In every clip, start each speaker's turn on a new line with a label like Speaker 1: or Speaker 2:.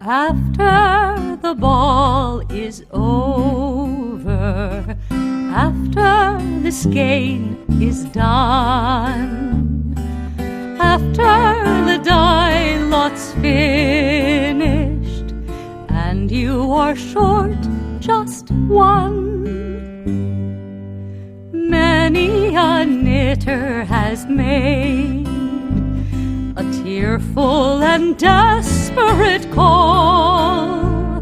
Speaker 1: After the ball is over, after the skein is done, after the die lot's finished, and you are short just one, many a knitter has made a tearful and desperate call,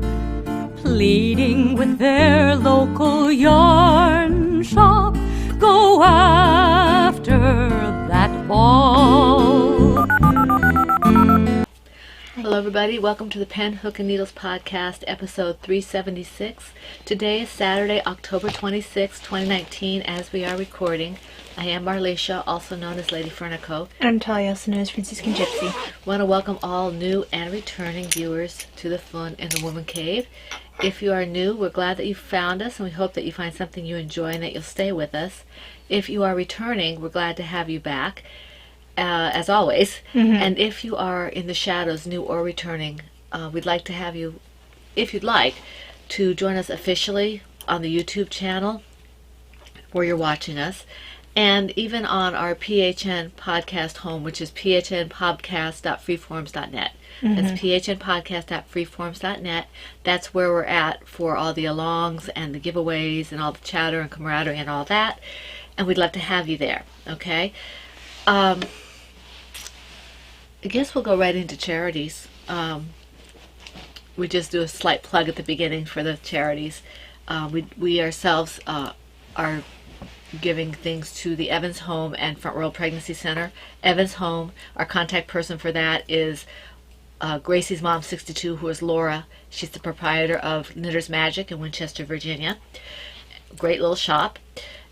Speaker 1: pleading with their local yarn shop, go after that ball.
Speaker 2: Hello everybody, welcome to the Pen, Hook, and Needles podcast, episode 376. Today is Saturday, October 26, 2019, as we are recording. I am Marlecia, also known as Lady Fernico.
Speaker 3: And I'm Talia, also known as Franciscan Gypsy.
Speaker 2: Want to welcome all new and returning viewers to the Fun in the Woman Cave. If you are new, we're glad that you found us, and we hope that you find something you enjoy and that you'll stay with us. If you are returning, we're glad to have you back, as always. And if you are in the shadows, new or returning, we'd like to have you, if you'd like, to join us officially on the YouTube channel where you're watching us. And even on our PHN podcast home, which is phnpodcast.freeforms.net. That's phnpodcast.freeforms.net. That's where we're at for all the alongs and the giveaways and all the chatter and camaraderie and all that. And we'd love to have you there, okay? I guess we'll go right into charities. We just do a slight plug at the beginning for the charities. We ourselves are giving things to the Evans Home and Front Royal Pregnancy Center. Evans Home, our contact person for that is Gracie's mom, 62, who is Laura. She's the proprietor of Knitter's Magic in Winchester, Virginia. Great little shop.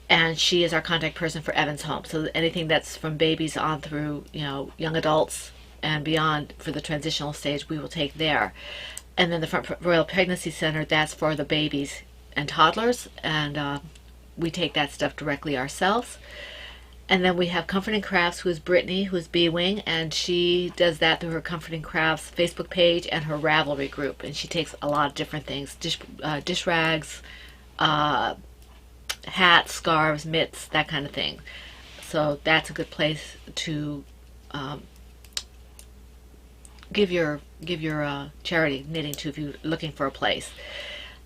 Speaker 2: And she is our contact person for Evans Home. So anything that's from babies on through, young adults and beyond for the transitional stage, we will take there. And then the Front Royal Pregnancy Center, that's for the babies and toddlers, and we take that stuff directly ourselves. And then we have Comforting Crafts, who is Brittany, who is B-Wing, and she does that through her Comforting Crafts Facebook page and her Ravelry group. And she takes a lot of different things, dish rags, hats, scarves, mitts, that kind of thing. So that's a good place to give your charity knitting to if you're looking for a place.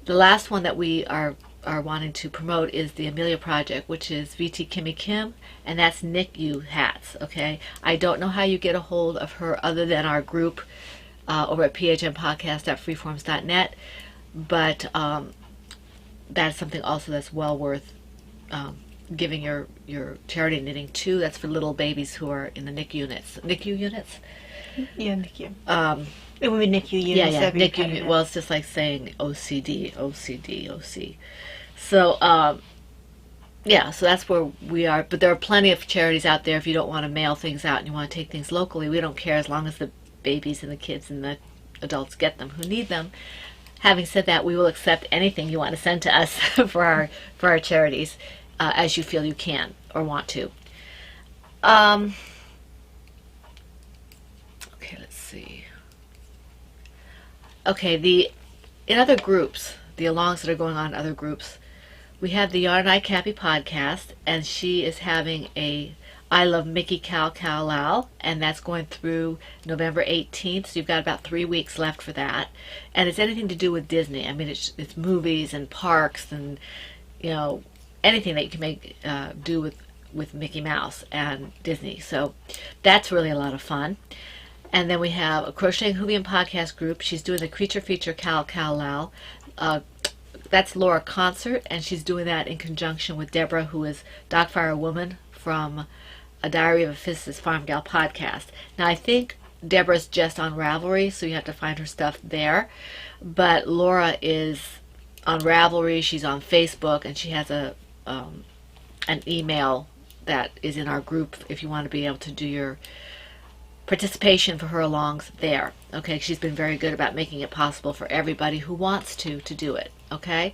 Speaker 2: The last one that we are wanting to promote is the Amelia Project, which is VT Kimmy Kim, and that's NICU hats, okay? I don't know how you get a hold of her other than our group over at phnpodcast.freeforms.net, but that's something also that's well worth giving your charity knitting to. That's for little babies who are in the NICU units. NICU units?
Speaker 3: Yeah, NICU. It would be NICU units.
Speaker 2: Yeah, NICU. Well, it's just like saying OCD, OC. So, so that's where we are. But there are plenty of charities out there if you don't want to mail things out and you want to take things locally. We don't care as long as the babies and the kids and the adults get them who need them. Having said that, we will accept anything you want to send to us for our charities as you feel you can or want to. Okay, let's see. Okay, in other groups, the alongs that are going on in other groups, we have the Yarn I Cappy podcast, and she is having a I Love Mickey Cow Cow Lau, and that's going through November 18th, so you've got about 3 weeks left for that. And it's anything to do with Disney. I mean, it's movies and parks and, anything that you can make do with Mickey Mouse and Disney. So that's really a lot of fun. And then we have a Crocheting Hoovian podcast group. She's doing the Creature Feature Cow Cow Lau. That's Laura Concert, and she's doing that in conjunction with Deborah, who is Dogfire Woman from A Diary of a Physicist Farm Gal podcast. Now, I think Deborah's just on Ravelry, so you have to find her stuff there. But Laura is on Ravelry, she's on Facebook, and she has an email that is in our group if you want to be able to do your participation for her alongs there. Okay, she's been very good about making it possible for everybody who wants to do it. Okay,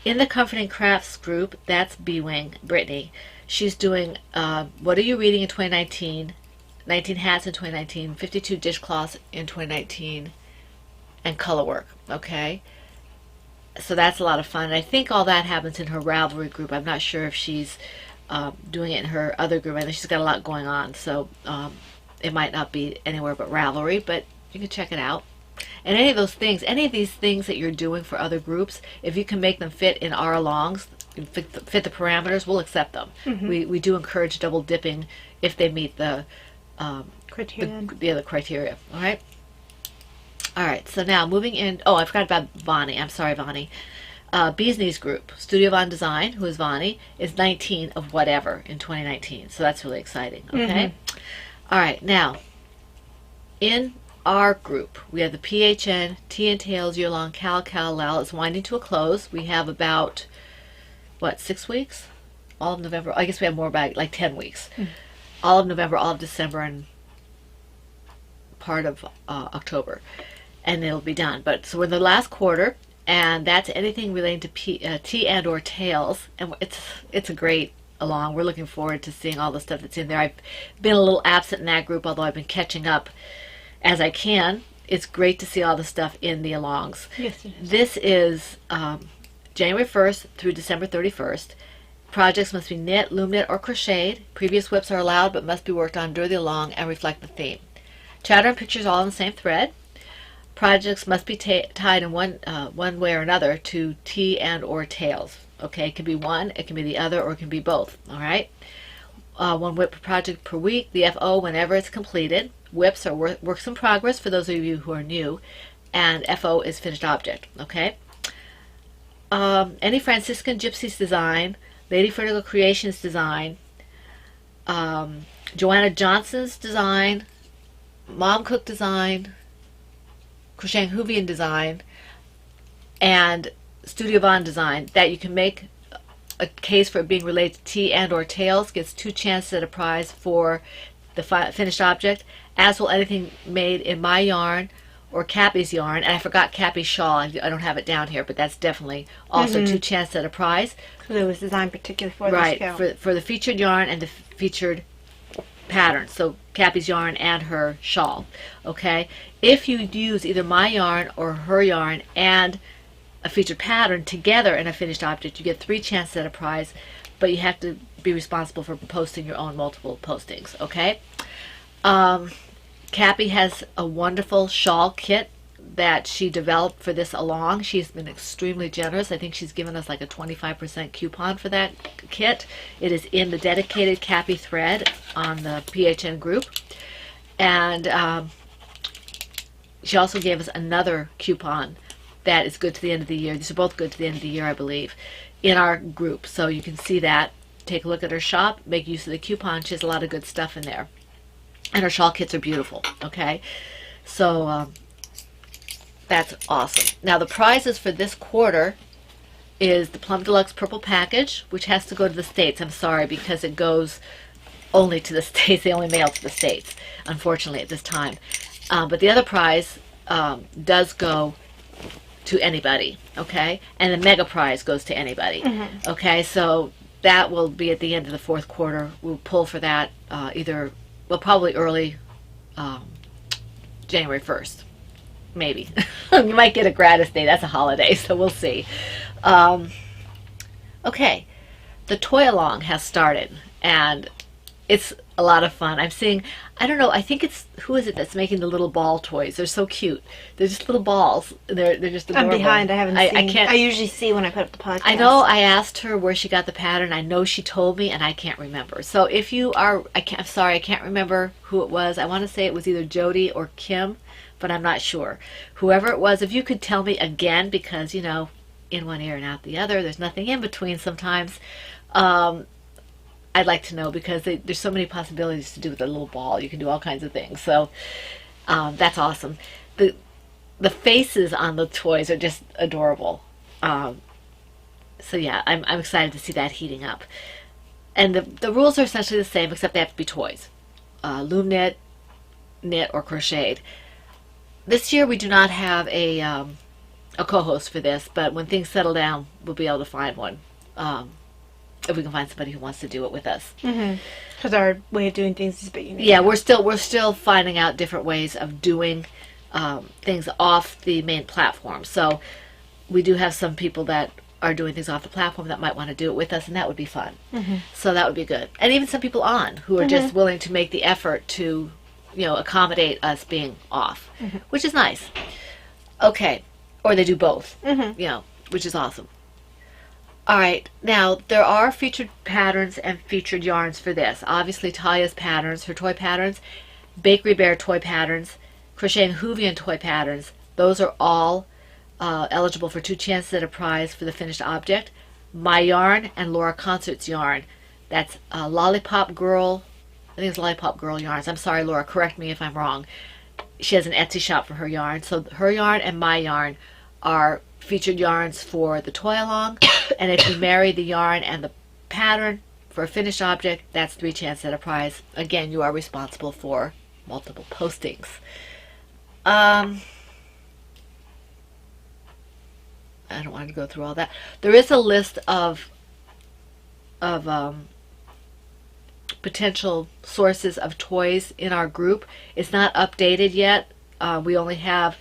Speaker 2: in the Comforting Crafts group, that's B-Wing, Brittany. She's doing What Are You Reading in 2019, 19 Hats in 2019, 52 Dishcloths in 2019, and color work, okay? So that's a lot of fun. And I think all that happens in her Ravelry group. I'm not sure if she's doing it in her other group. I think she's got a lot going on, so it might not be anywhere but Ravelry, but you can check it out. And any of those things, any of these things that you're doing for other groups, if you can make them fit in our alongs, fit the parameters, we'll accept them. We do encourage double dipping if they meet the
Speaker 3: Criterion.
Speaker 2: the criteria. All right. All right. So now moving in. Oh, I forgot about Vani. I'm sorry, Vani. Bee's Knees Group, Studio Von Design, who is Vani, is 19 of whatever in 2019. So that's really exciting. Okay. All right. Now, in our group, we have the PHN, Tea and Tails year-long Cal Lal is winding to a close. We have about, what, 6 weeks? All of November. I guess we have more about like 10 weeks. All of November, all of December, and part of October. And it'll be done. But so we're in the last quarter, and that's anything relating to tea and or tails. And it's a great along. We're looking forward to seeing all the stuff that's in there. I've been a little absent in that group, although I've been catching up as I can. It's great to see all the stuff in the alongs.
Speaker 3: Yes, it is.
Speaker 2: This is January 1st through December 31st. Projects must be knit, loom knit, or crocheted. Previous whips are allowed but must be worked on during the along and reflect the theme. Chatter and pictures all in the same thread. Projects must be tied in one way or another to tea and or tails. Okay, it can be one, it can be the other, or it can be both. All right. One whip per project per week. The FO whenever it's completed. Whips are works in progress for those of you who are new, and FO is finished object. Okay. Any Franciscan Gypsies design, Lady Vertical Creations design, Joanna Johnson's design, Mom Cook design, Crochet Hoovian design, and Studio Von design that you can make a case for it being related to tea and or tails gets 2 chances at a prize for the finished object, as will anything made in my yarn or Cappy's yarn. And I forgot Cappy's shawl. I don't have it down here, but that's definitely also 2 chances at a prize.
Speaker 3: So it was designed particularly for
Speaker 2: right,
Speaker 3: this scale.
Speaker 2: for the featured yarn and the featured pattern. So Cappy's yarn and her shawl. Okay, if you use either my yarn or her yarn and a featured pattern together in a finished object, you get 3 chances at a prize, but you have to be responsible for posting your own multiple postings. Okay. Cappy has a wonderful shawl kit that she developed for this along. She's been extremely generous. I think she's given us like a 25% coupon for that kit. It is in the dedicated Cappy thread on the PHN group. And she also gave us another coupon that is good to the end of the year. These are both good to the end of the year, I believe, in our group. So you can see that. Take a look at her shop. Make use of the coupon. She has a lot of good stuff in there. And her shawl kits are beautiful. Okay. So that's awesome. Now the prizes for this quarter is the Plum Deluxe Purple Package, which has to go to the States. I'm sorry, because it goes only to the States. They only mail to the States, unfortunately, at this time. But the other prize does go to anybody, okay? And the mega prize goes to anybody, okay? So that will be at the end of the 4th quarter. We'll pull for that probably early January 1st. Maybe. You might get a gratis day. That's a holiday, so we'll see. Okay. The Toy Along has started, and it's a lot of fun. I'm seeing, I don't know, I think it's, who is it that's making the little ball toys? They're so cute. They're just little balls. They're just adorable.
Speaker 3: I'm behind. I haven't seen.
Speaker 2: I can't.
Speaker 3: I usually see when I put up the podcast.
Speaker 2: I know I asked her where she got the pattern. I know she told me, and I can't remember. So if you are, I'm sorry, I can't remember who it was. I want to say it was either Jody or Kim, but I'm not sure. Whoever it was, if you could tell me again, because, you know, in one ear and out the other, there's nothing in between sometimes. I'd like to know, because there's so many possibilities to do with a little ball. You can do all kinds of things. So that's awesome. The faces on the toys are just adorable. So yeah, I'm excited to see that heating up. And the rules are essentially the same, except they have to be toys. Loom knit, or crocheted. This year we do not have a co-host for this, but when things settle down, we'll be able to find one. if we can find somebody who wants to do it with us.
Speaker 3: Because our way of doing things is a bit unique.
Speaker 2: Yeah, we're still finding out different ways of doing things off the main platform. So we do have some people that are doing things off the platform that might want to do it with us, and that would be fun. So that would be good. And even some people on who are just willing to make the effort to, accommodate us being off, which is nice. Okay, or they do both, which is awesome. All right, now there are featured patterns and featured yarns for this. Obviously, Talia's patterns, her toy patterns, Bakery Bear toy patterns, Crochet and Hoovian toy patterns. Those are all eligible for 2 chances at a prize for the finished object. My yarn and Laura Concert's yarn. That's Lollipop Girl. I think it's Lollipop Girl yarns. I'm sorry, Laura. Correct me if I'm wrong. She has an Etsy shop for her yarn. So her yarn and my yarn are featured yarns for the toy along, and if you marry the yarn and the pattern for a finished object, that's 3 chances at a prize. Again, you are responsible for multiple postings. I don't want to go through all that. There is a list of potential sources of toys in our group. It's not updated yet. We only have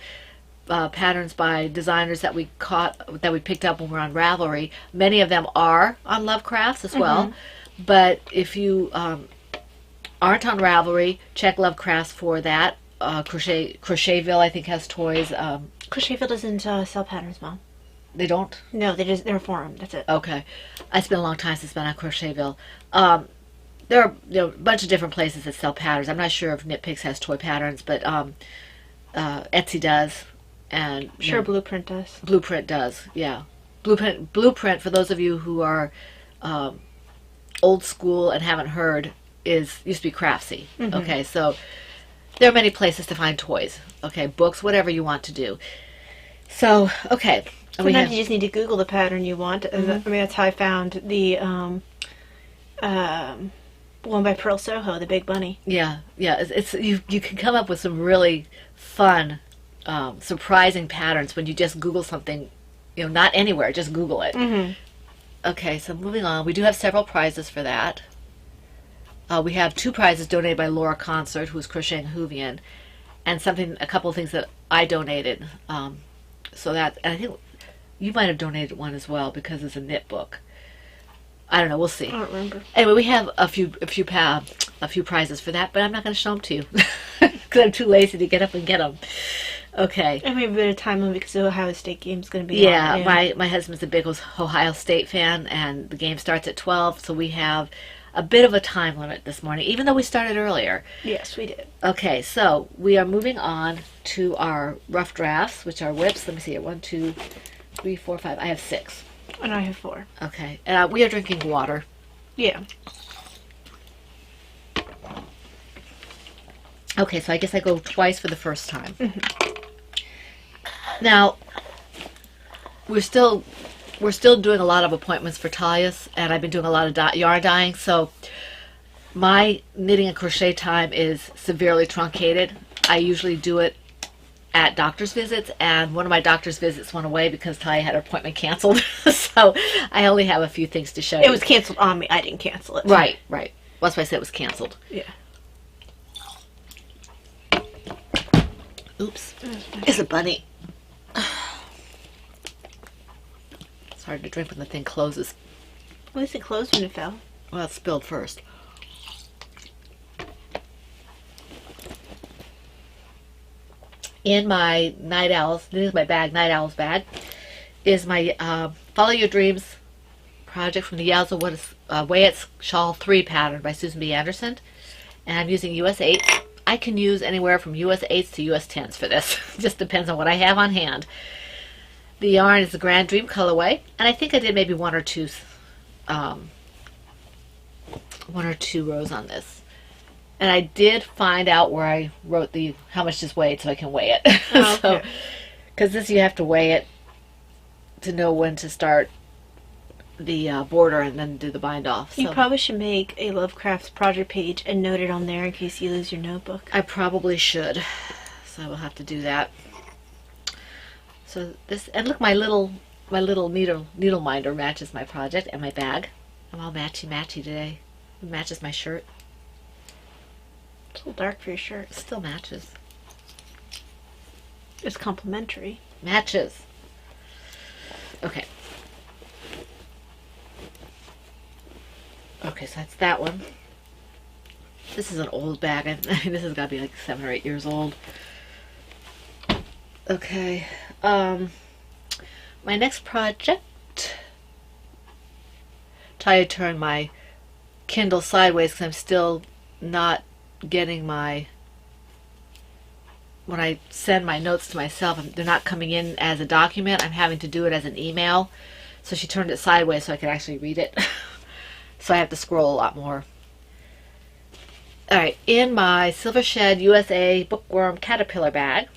Speaker 2: patterns by designers that we picked up when we were on Ravelry. Many of them are on Lovecrafts as well. But if you aren't on Ravelry, check Lovecrafts for that. Crochetville, I think, has toys.
Speaker 3: Crochetville doesn't sell patterns, Mom.
Speaker 2: They don't?
Speaker 3: No, they're a forum. That's it.
Speaker 2: Okay. It's been a long time since I've been on Crochetville. There are a bunch of different places that sell patterns. I'm not sure if Knitpicks has toy patterns, but Etsy does. And
Speaker 3: sure, Blueprint does.
Speaker 2: Blueprint does, yeah. Blueprint, for those of you who are old school and haven't heard, used to be Craftsy. Okay, so there are many places to find toys. Okay, books, whatever you want to do. So, okay.
Speaker 3: Sometimes you just need to Google the pattern you want. I mean, that's how I found the one by Pearl Soho, the Big Bunny.
Speaker 2: Yeah. It's you can come up with some really fun, surprising patterns when you just Google something. Not anywhere, just Google it. Okay, so moving on. We do have several prizes for that. We have 2 prizes donated by Laura Concert, who's crocheting Hoovian, and a couple of things that I donated. So that, and I think you might have donated one as well because it's a knit book. I don't know. We'll see.
Speaker 3: I don't remember.
Speaker 2: Anyway, we have a few prizes for that, but I'm not going to show them to you because I'm too lazy to get up and get them. Okay.
Speaker 3: And we have a bit of time limit because the Ohio State game's going to be
Speaker 2: Yeah,
Speaker 3: on.
Speaker 2: my husband's a big Ohio State fan, and the game starts at 12, so we have a bit of a time limit this morning, even though we started earlier.
Speaker 3: Yes, we did.
Speaker 2: Okay, so we are moving on to our rough drafts, which are whips. Let me see here. 1, 2, 3, 4, 5. I have 6.
Speaker 3: And I have 4.
Speaker 2: Okay, and we are drinking water.
Speaker 3: Yeah.
Speaker 2: Okay, so I guess I go twice for the first time. Now, we're still doing a lot of appointments for Talia's, and I've been doing a lot of yarn dyeing, so my knitting and crochet time is severely truncated. I usually do it at doctor's visits, and one of my doctor's visits went away because Talia had her appointment canceled, so I only have a few things to show you.
Speaker 3: It was canceled on me. I didn't cancel it.
Speaker 2: Right. Well, that's why I said it was canceled.
Speaker 3: Yeah.
Speaker 2: Oops. It's a bunny. It's hard to drink when the thing closes.
Speaker 3: At least it closed when it fell.
Speaker 2: Well, it spilled first. In my Night Owls, this is my bag, Night Owls bag, is my Follow Your Dreams project from the Yowza Wayet's Shawl 3 pattern by Susan B. Anderson. And I'm using US 8. I can use anywhere from US 8s to US 10s for this. Just depends on what I have on hand. The yarn is the Grand Dream colorway, and I think I did maybe one or two rows on this. And I did find out where I wrote how much this weighed so I can weigh it.
Speaker 3: Oh, okay.
Speaker 2: Because this you have to weigh it to know when to start the border and then do the bind off.
Speaker 3: You probably should make a Lovecrafts project page and note it on there in case you lose your notebook.
Speaker 2: I probably should. So I will have to do that. So this, and look, my little needle minder matches my project and my bag. I'm all matchy today. It matches my shirt.
Speaker 3: It's a little dark for your shirt.
Speaker 2: It still matches.
Speaker 3: It's complimentary.
Speaker 2: Matches. Okay. Okay, so that's that one. This is an old bag. This has got to be like 7 or 8 years old. Okay. My next project. Try to turn my Kindle sideways because I'm still not getting my... When I send my notes to myself, they're not coming in as a document. I'm having to do it as an email. So she turned it sideways so I could actually read it. So I have to scroll a lot more. Alright, in my Silver Shed USA Bookworm Caterpillar bag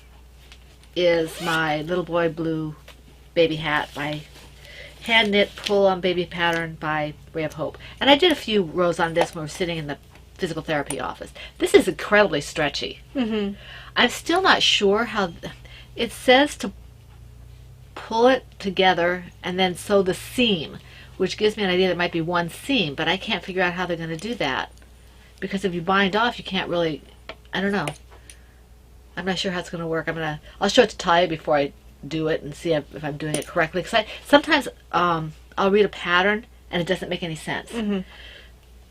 Speaker 2: is my Little Boy Blue baby hat, my hand knit pull on baby pattern by Ray of Hope. And I did a few rows on this when we were sitting in the physical therapy office. This is incredibly stretchy.
Speaker 3: Mm-hmm.
Speaker 2: I'm still not sure how... It says to pull it together and then sew the seam, which gives me an idea there might be one seam, but I can't figure out how they're going to do that. Because if you bind off, you can't really... I don't know. I'm not sure how it's going to work. I'll show it to Talia before I do it and see if I'm doing it correctly. Because sometimes I'll read a pattern and it doesn't make any sense.
Speaker 3: Mm-hmm.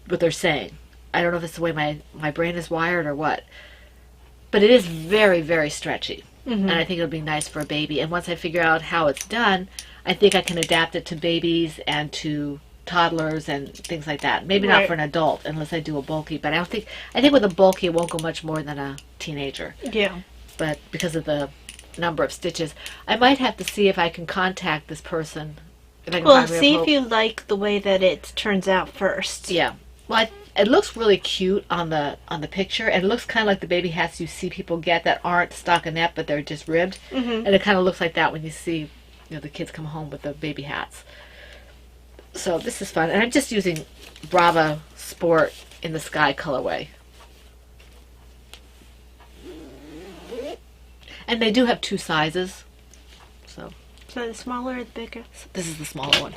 Speaker 2: What they're saying. I don't know if it's the way my brain is wired or what. But it is very, very stretchy.
Speaker 3: Mm-hmm.
Speaker 2: And I think it'll be nice for a baby. And once I figure out how it's done, I think I can adapt it to babies and to toddlers and things like that. Maybe not
Speaker 3: Right.
Speaker 2: for an adult unless I do a bulky. But I think with a bulky it won't go much more than a teenager.
Speaker 3: Yeah.
Speaker 2: But because of the number of stitches, I might have to see if I can contact this person. If I can
Speaker 3: Well,
Speaker 2: find Ray of
Speaker 3: see
Speaker 2: Hope.
Speaker 3: if you like the way that it turns out first.
Speaker 2: Yeah. Well, it looks really cute on the picture, and it looks kind of like the baby hats you see people get that aren't stockinette, but they're just ribbed.
Speaker 3: Mm-hmm.
Speaker 2: And it kind of looks like that when you see, the kids come home with the baby hats. So this is fun, and I'm just using Brava Sport in the sky colorway. And they do have 2 sizes, so
Speaker 3: So the smaller or the bigger?
Speaker 2: this is the smaller one.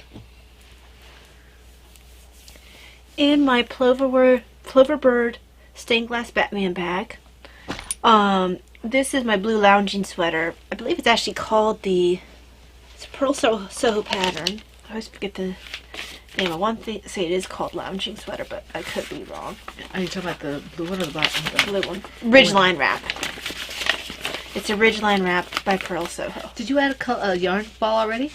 Speaker 3: In my Ploverbird stained glass Batman bag. This is my blue lounging sweater. I believe it's actually called it's a Pearl Soho pattern. I always forget the name. I want to say it is called lounging sweater, but I could be wrong.
Speaker 2: Are you talking about the blue one or the black one?
Speaker 3: The blue one. Ridgeline wrap. It's a Ridgeline wrap by Pearl Soho.
Speaker 2: Did you add a yarn ball already?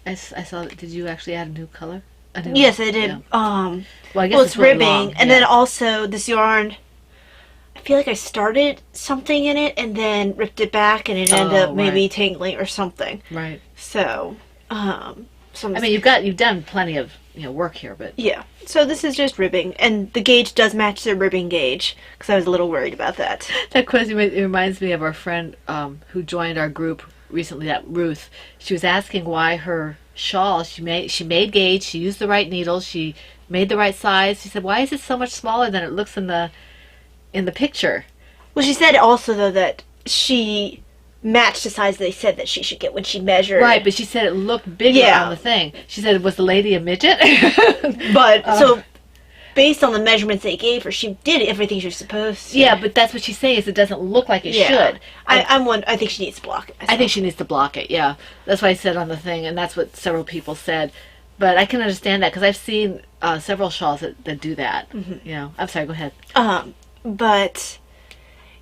Speaker 2: I saw. Did you actually add a new color?
Speaker 3: Yes, I did.
Speaker 2: Yeah.
Speaker 3: Well,
Speaker 2: Well, I guess
Speaker 3: it's
Speaker 2: really
Speaker 3: ribbing,
Speaker 2: long,
Speaker 3: and
Speaker 2: yeah.
Speaker 3: then also this yarn. I feel like I started something in it and then ripped it back, and it ended up maybe
Speaker 2: right.
Speaker 3: tangling or something.
Speaker 2: Right.
Speaker 3: So,
Speaker 2: you've done plenty of work here, but
Speaker 3: yeah. So this is just ribbing, and the gauge does match the ribbing gauge because I was a little worried about that.
Speaker 2: that question it reminds me of our friend who joined our group recently, that Ruth. She was asking why her shawl she made gauge, she used the right needles, she made the right size. She said, why is it so much smaller than it looks in the picture?
Speaker 3: Well, she said also though that she matched the size they said that she should get when she measured.
Speaker 2: Right, but she said it looked bigger on the thing. She said, was the lady a midget?
Speaker 3: But so based on the measurements they gave her, she did everything she was supposed to.
Speaker 2: Yeah, but that's what she's saying, is it doesn't look like it should.
Speaker 3: I think she needs to block it.
Speaker 2: I think she needs to block it, yeah. That's what I said on the thing, and that's what several people said. But I can understand that, because I've seen several shawls that do that. Mm-hmm. I'm sorry, go ahead.
Speaker 3: But,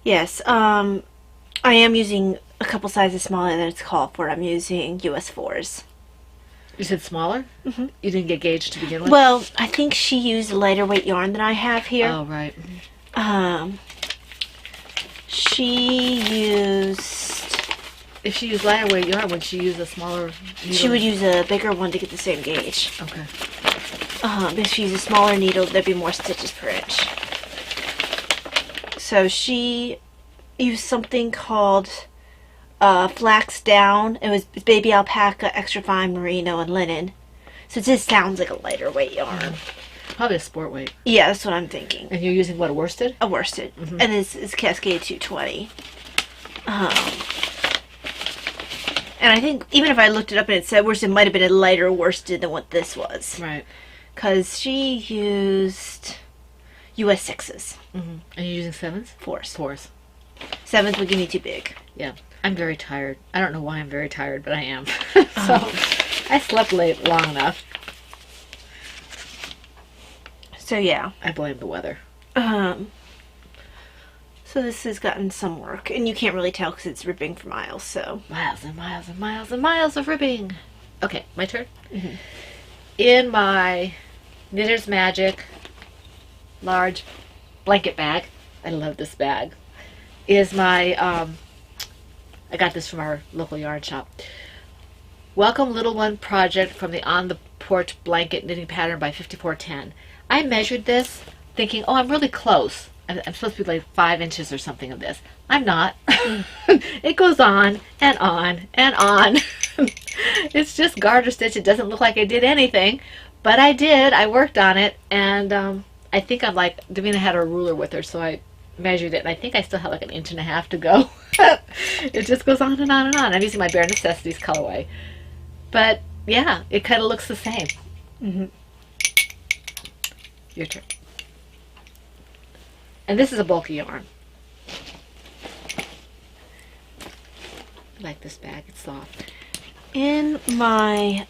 Speaker 3: yes, I am using a couple sizes smaller than it's called for. I'm using US 4s.
Speaker 2: You said smaller? Mm-hmm. You didn't get gauged to begin with?
Speaker 3: Well, I think she used a lighter weight yarn than I have here.
Speaker 2: Oh, right.
Speaker 3: She used...
Speaker 2: If she used lighter weight yarn, would she use a smaller needle?
Speaker 3: She would use a bigger one to get the same gauge.
Speaker 2: Okay.
Speaker 3: If she used a smaller needle, there'd be more stitches per inch. So she used something called Flax Down. It was baby alpaca, extra fine merino, and linen. So it just sounds like a lighter weight yarn.
Speaker 2: Probably a sport weight.
Speaker 3: Yeah, that's what I'm thinking.
Speaker 2: And you're using what, a worsted?
Speaker 3: A worsted. And it's Cascade 220. And I think even if I looked it up and it said worsted, it might have been a lighter worsted than what this was.
Speaker 2: Right.
Speaker 3: Because she used US 6s.
Speaker 2: Mm-hmm. Are you using 7s?
Speaker 3: 4s.
Speaker 2: 4s.
Speaker 3: 7s would give me too big.
Speaker 2: Yeah. I'm very tired. I don't know why I'm very tired, but I am. So I slept late long enough.
Speaker 3: So yeah.
Speaker 2: I blame the weather.
Speaker 3: So this has gotten some work, and you can't really tell because it's ripping for miles. So
Speaker 2: miles and miles and miles and miles of ribbing. Okay, my turn.
Speaker 3: Mm-hmm.
Speaker 2: In my Knitter's Magic large blanket bag, I love this bag, is my, I got this from our local yarn shop, Welcome Little One project from the On the Porch blanket knitting pattern by 5410. I measured this thinking, oh, I'm really close. I'm supposed to be like 5 inches or something of this. I'm not. It goes on and on and on. It's just garter stitch. It doesn't look like I did anything, but I did. I worked on it, and I think I'm like, Davina had her ruler with her, so I measured it, and I think I still have like 1.5 inches to go. It just goes on and on and on. I'm using my Bare Necessities colorway. But yeah, it kind of looks the same.
Speaker 3: mm-hmm.
Speaker 2: Your turn. And this is a bulky yarn. I like this bag. It's soft.
Speaker 3: In my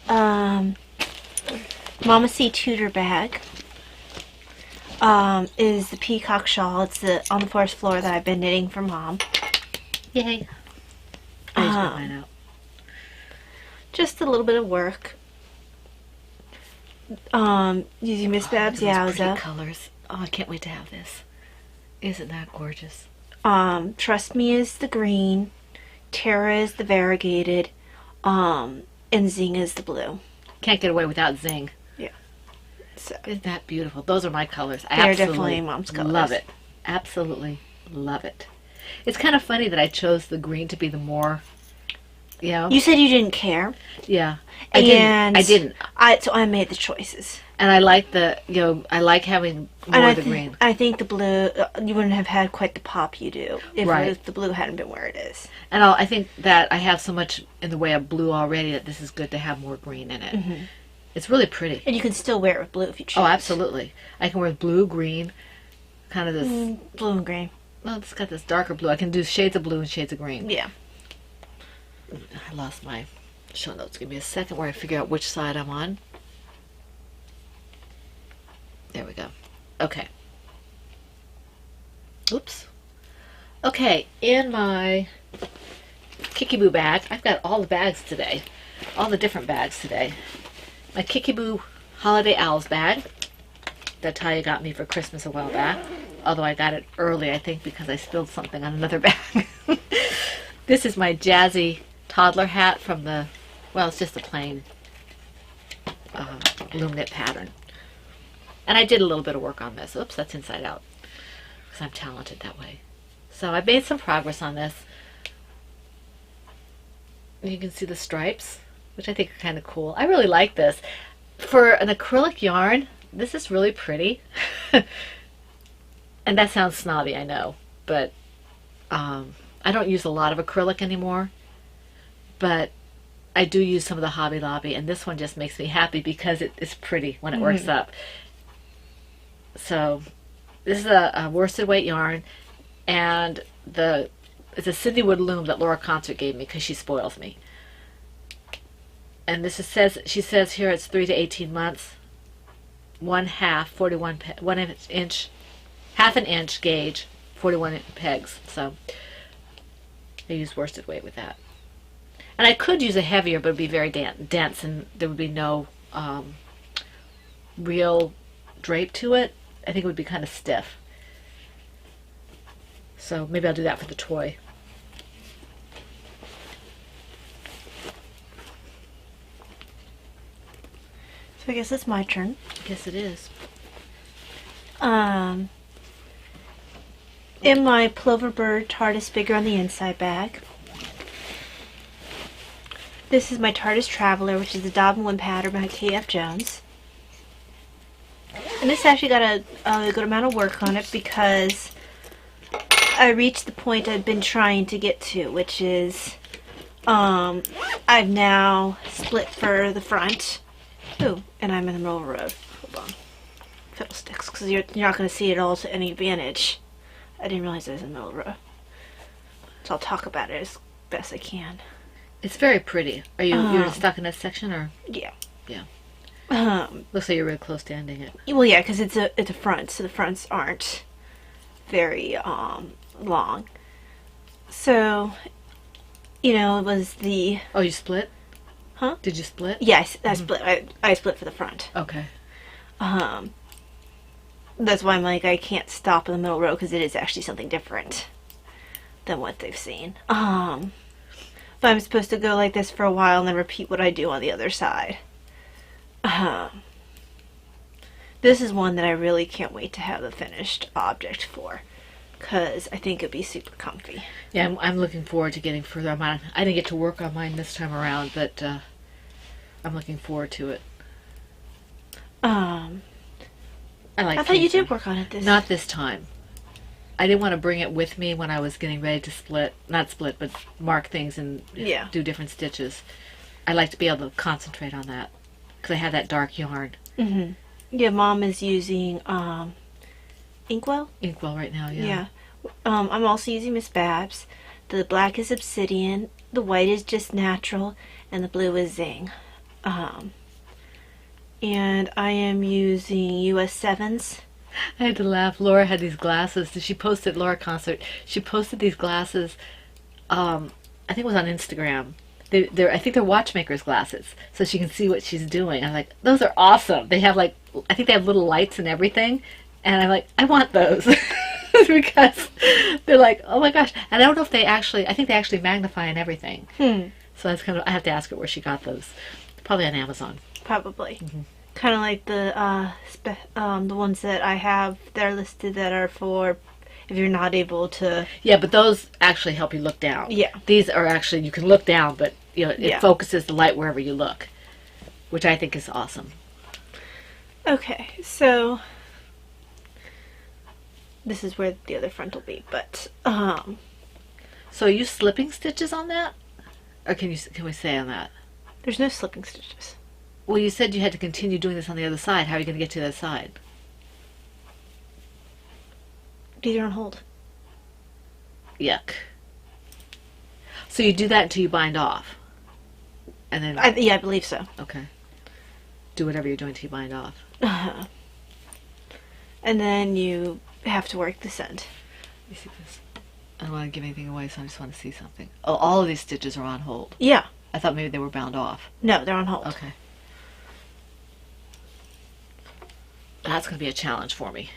Speaker 3: Mama C Tudor bag is the peacock shawl. It's the On the Forest Floor that I've been knitting for Mom.
Speaker 2: Yay. I just put mine out.
Speaker 3: Just a little bit of work. Using Miss Babs
Speaker 2: Pretty
Speaker 3: Yowza.
Speaker 2: colors. Oh, I can't wait to have this. Isn't that gorgeous?
Speaker 3: Trust Me is the green, Terra is the variegated, and Zing is the blue.
Speaker 2: Can't get away without Zing.
Speaker 3: Yeah. So
Speaker 2: Isn't that beautiful? Those are my colors. I
Speaker 3: they're
Speaker 2: absolutely
Speaker 3: definitely Mom's colors.
Speaker 2: love it. Absolutely love it. It's kind of funny that I chose the green to be the more, you know.
Speaker 3: You said you didn't care.
Speaker 2: Yeah.
Speaker 3: I
Speaker 2: didn't.
Speaker 3: So I made the choices.
Speaker 2: And I like the, I like having more of the green.
Speaker 3: I think the blue, you wouldn't have had quite the pop you do if
Speaker 2: Right.
Speaker 3: the blue hadn't been where it is.
Speaker 2: And I think that I have so much in the way of blue already that this is good to have more green in it.
Speaker 3: Mm-hmm.
Speaker 2: It's really pretty.
Speaker 3: And you can still wear it with blue if you choose.
Speaker 2: Oh, absolutely. I can wear blue, green, kind of this,
Speaker 3: Blue and green.
Speaker 2: well, it's got this darker blue. I can do shades of blue and shades of green.
Speaker 3: Yeah.
Speaker 2: I lost my show notes. Give me a second where I figure out which side I'm on. There we go. Okay. Oops. Okay, in my Kickaboo bag, I've got all the bags today. All the different bags today. My Kickaboo Holiday Owls bag that Talia got me for Christmas a while back. Although I got it early, I think, because I spilled something on another bag. This is my jazzy toddler hat from the, well, it's just a plain loom knit pattern. And I did a little bit of work on this. Oops, that's inside out. Because I'm talented that way. So I made some progress on this. You can see the stripes, which I think are kind of cool. I really like this. For an acrylic yarn, this is really pretty. And that sounds snobby, I know. But I don't use a lot of acrylic anymore. But I do use some of the Hobby Lobby. And this one just makes me happy because it's pretty when it works up. So this is a worsted weight yarn, and it's a Cindy Wood loom that Laura Concert gave me because she spoils me. And she says here it's 3 to 18 months, 1/2 41 1 inch, half an inch gauge, 41 pegs. So I use worsted weight with that. And I could use a heavier, but it would be very dense, and there would be no real drape to it. I think it would be kind of stiff. So maybe I'll do that for the toy.
Speaker 3: So I guess it's my turn.
Speaker 2: I guess it is.
Speaker 3: In my Plover Bird TARDIS Bigger on the Inside bag, this is my TARDIS Traveler, which is the Dobbin One pattern by K.F. Jones. And this actually got a good amount of work on it because I reached the point I've been trying to get to, which is I've now split for the front. Ooh, and I'm in the middle of the road. Hold on. Fiddlesticks, because you're not going to see it all to any advantage. I didn't realize I was in the middle of the road. So I'll talk about it as best I can.
Speaker 2: It's very pretty. Are you're stuck in that section, or?
Speaker 3: Yeah.
Speaker 2: Yeah.
Speaker 3: Um,
Speaker 2: Looks like you're really close to ending it.
Speaker 3: well, yeah, because it's a front, so the fronts aren't very long. So, it was the...
Speaker 2: Oh, you split?
Speaker 3: Huh?
Speaker 2: Did you split?
Speaker 3: Yes, I split. I split for the front.
Speaker 2: Okay.
Speaker 3: That's why I'm like, I can't stop in the middle row because it is actually something different than what they've seen. But I'm supposed to go like this for a while and then repeat what I do on the other side. This is one that I really can't wait to have the finished object for, because I think it'd be super comfy.
Speaker 2: Yeah, I'm looking forward to getting further. I didn't get to work on mine this time around, but I'm looking forward to it.
Speaker 3: I thought you did work on it
Speaker 2: Not this time. I didn't want to bring it with me when I was getting ready to not split, but mark things and do different stitches. I like to be able to concentrate on that because I have that dark yarn.
Speaker 3: Mm-hmm. Yeah, Mom is using Inkwell.
Speaker 2: Inkwell right now, yeah.
Speaker 3: Yeah. I'm also using Miss Babs. The black is Obsidian, the white is just natural, and the blue is Zing. And I am using US 7s.
Speaker 2: I had to laugh. Laura had these glasses. She posted, Laura Concert, she posted these glasses, I think it was on Instagram. I think they're watchmaker's glasses, so she can see what she's doing. I'm like, those are awesome. They have I think they have little lights and everything, and I'm like, I want those. Because they're like, oh my gosh. And I don't know if I think they actually magnify and everything. So that's I have to ask her where she got those. Probably on Amazon.
Speaker 3: Probably. Mm-hmm. Kind of like the ones that I have that are listed that are for if you're not able to...
Speaker 2: Yeah, but those actually help you look down.
Speaker 3: Yeah.
Speaker 2: These are actually, you can look down, but it focuses the light wherever you look, which I think is awesome.
Speaker 3: Okay, so this is where the other front will be, but
Speaker 2: So are you slipping stitches on that? Or can we say on that?
Speaker 3: There's no slipping stitches.
Speaker 2: Well, you said you had to continue doing this on the other side. How are you going to get to that side?
Speaker 3: These are on hold.
Speaker 2: Yuck. So you do that until you bind off? And then...
Speaker 3: I believe so.
Speaker 2: Okay. Do whatever you're doing until you bind off.
Speaker 3: And then you have to work this end.
Speaker 2: Let me see this. I don't want to give anything away, so I just want to see something. Oh, all of these stitches are on hold.
Speaker 3: Yeah.
Speaker 2: I thought maybe they were bound off.
Speaker 3: No, they're on hold.
Speaker 2: Okay. That's going to be a challenge for me.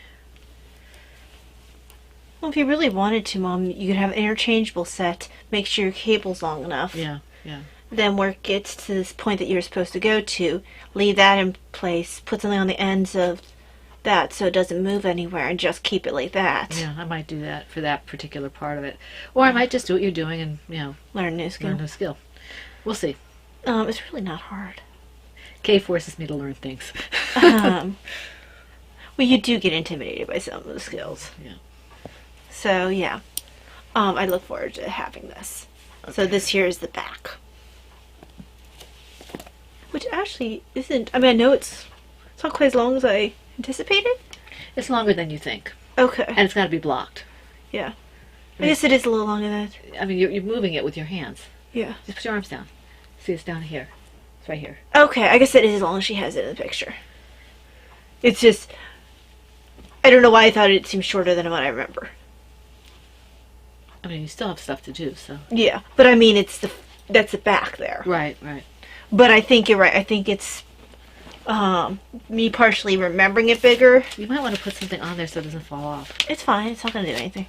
Speaker 3: Well, if you really wanted to, Mom, you could have an interchangeable set. Make sure your cable's long enough.
Speaker 2: Yeah, yeah.
Speaker 3: Then work it to this point that you're supposed to go to. Leave that in place. Put something on the ends of that so it doesn't move anywhere, and just keep it like that.
Speaker 2: Yeah, I might do that for that particular part of it. Or I might just do what you're doing and,
Speaker 3: learn a new skill.
Speaker 2: Learn a new skill. We'll see.
Speaker 3: It's really not hard.
Speaker 2: Kay forces me to learn things.
Speaker 3: Well, you do get intimidated by some of the skills.
Speaker 2: Yeah.
Speaker 3: So, yeah. I look forward to having this. Okay. So this here is the back. Which actually isn't... I mean, I know it's not quite as long as I anticipated.
Speaker 2: It's longer than you think.
Speaker 3: Okay.
Speaker 2: And it's got to be blocked.
Speaker 3: Yeah. I guess it is a little longer than that.
Speaker 2: I mean, you're moving it with your hands.
Speaker 3: Yeah.
Speaker 2: Just put your arms down. See, it's down here. It's right here.
Speaker 3: Okay, I guess it is as long as she has it in the picture. It's just... I don't know why I thought it seemed shorter than what I remember.
Speaker 2: I mean, you still have stuff to do, so...
Speaker 3: Yeah, but I mean, that's the back there.
Speaker 2: Right, right.
Speaker 3: But I think you're right. I think it's me partially remembering it bigger.
Speaker 2: You might want to put something on there so it doesn't fall off.
Speaker 3: It's fine. It's not going to do anything.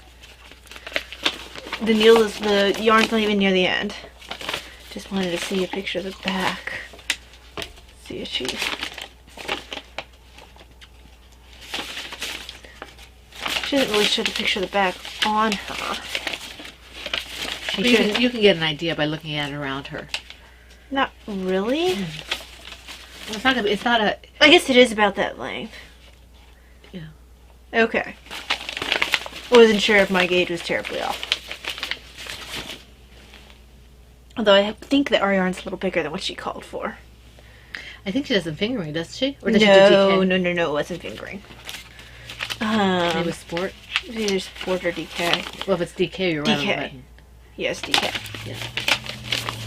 Speaker 3: The yarn's not even near the end. Just wanted to see a picture of the back. See if she... She didn't really show the picture of the back on her.
Speaker 2: You can get an idea by looking at it around her.
Speaker 3: Not really.
Speaker 2: It's not a...
Speaker 3: I guess it is about that length.
Speaker 2: Yeah.
Speaker 3: Okay. I wasn't sure if my gauge was terribly off. Although I think that our yarn's a little bigger than what she called for.
Speaker 2: I think she does some fingering, doesn't she? Or does
Speaker 3: No,
Speaker 2: she do DK?
Speaker 3: no, it wasn't fingering.
Speaker 2: Maybe with sport?
Speaker 3: Maybe there's sport or DK.
Speaker 2: Well, if it's DK, you're right on the
Speaker 3: DK.
Speaker 2: button.
Speaker 3: Yes, DK.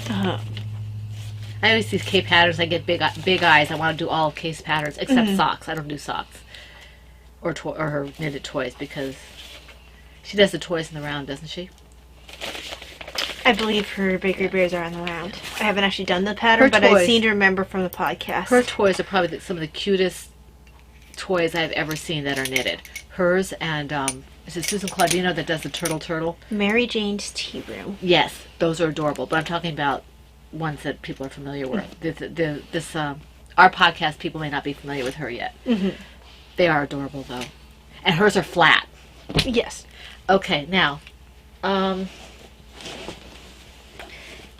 Speaker 2: Yeah. I always see K patterns. I get big eyes. I want to do all case patterns except socks. I don't do socks or her knitted toys because she does the toys in the round, doesn't she?
Speaker 3: I believe her bakery bears are on the round. I haven't actually done the pattern,
Speaker 2: Her
Speaker 3: but I
Speaker 2: toys.
Speaker 3: seem to remember from the podcast.
Speaker 2: Her toys are probably some of the cutest toys I've ever seen that are knitted. Hers and is it Susan Claudino that does the turtle?
Speaker 3: Mary Jane's Tea Room.
Speaker 2: Yes, those are adorable. But I'm talking about ones that people are familiar with. Our podcast people may not be familiar with her yet.
Speaker 3: Mm-hmm.
Speaker 2: They are adorable though, and hers are flat.
Speaker 3: Yes.
Speaker 2: Okay, now,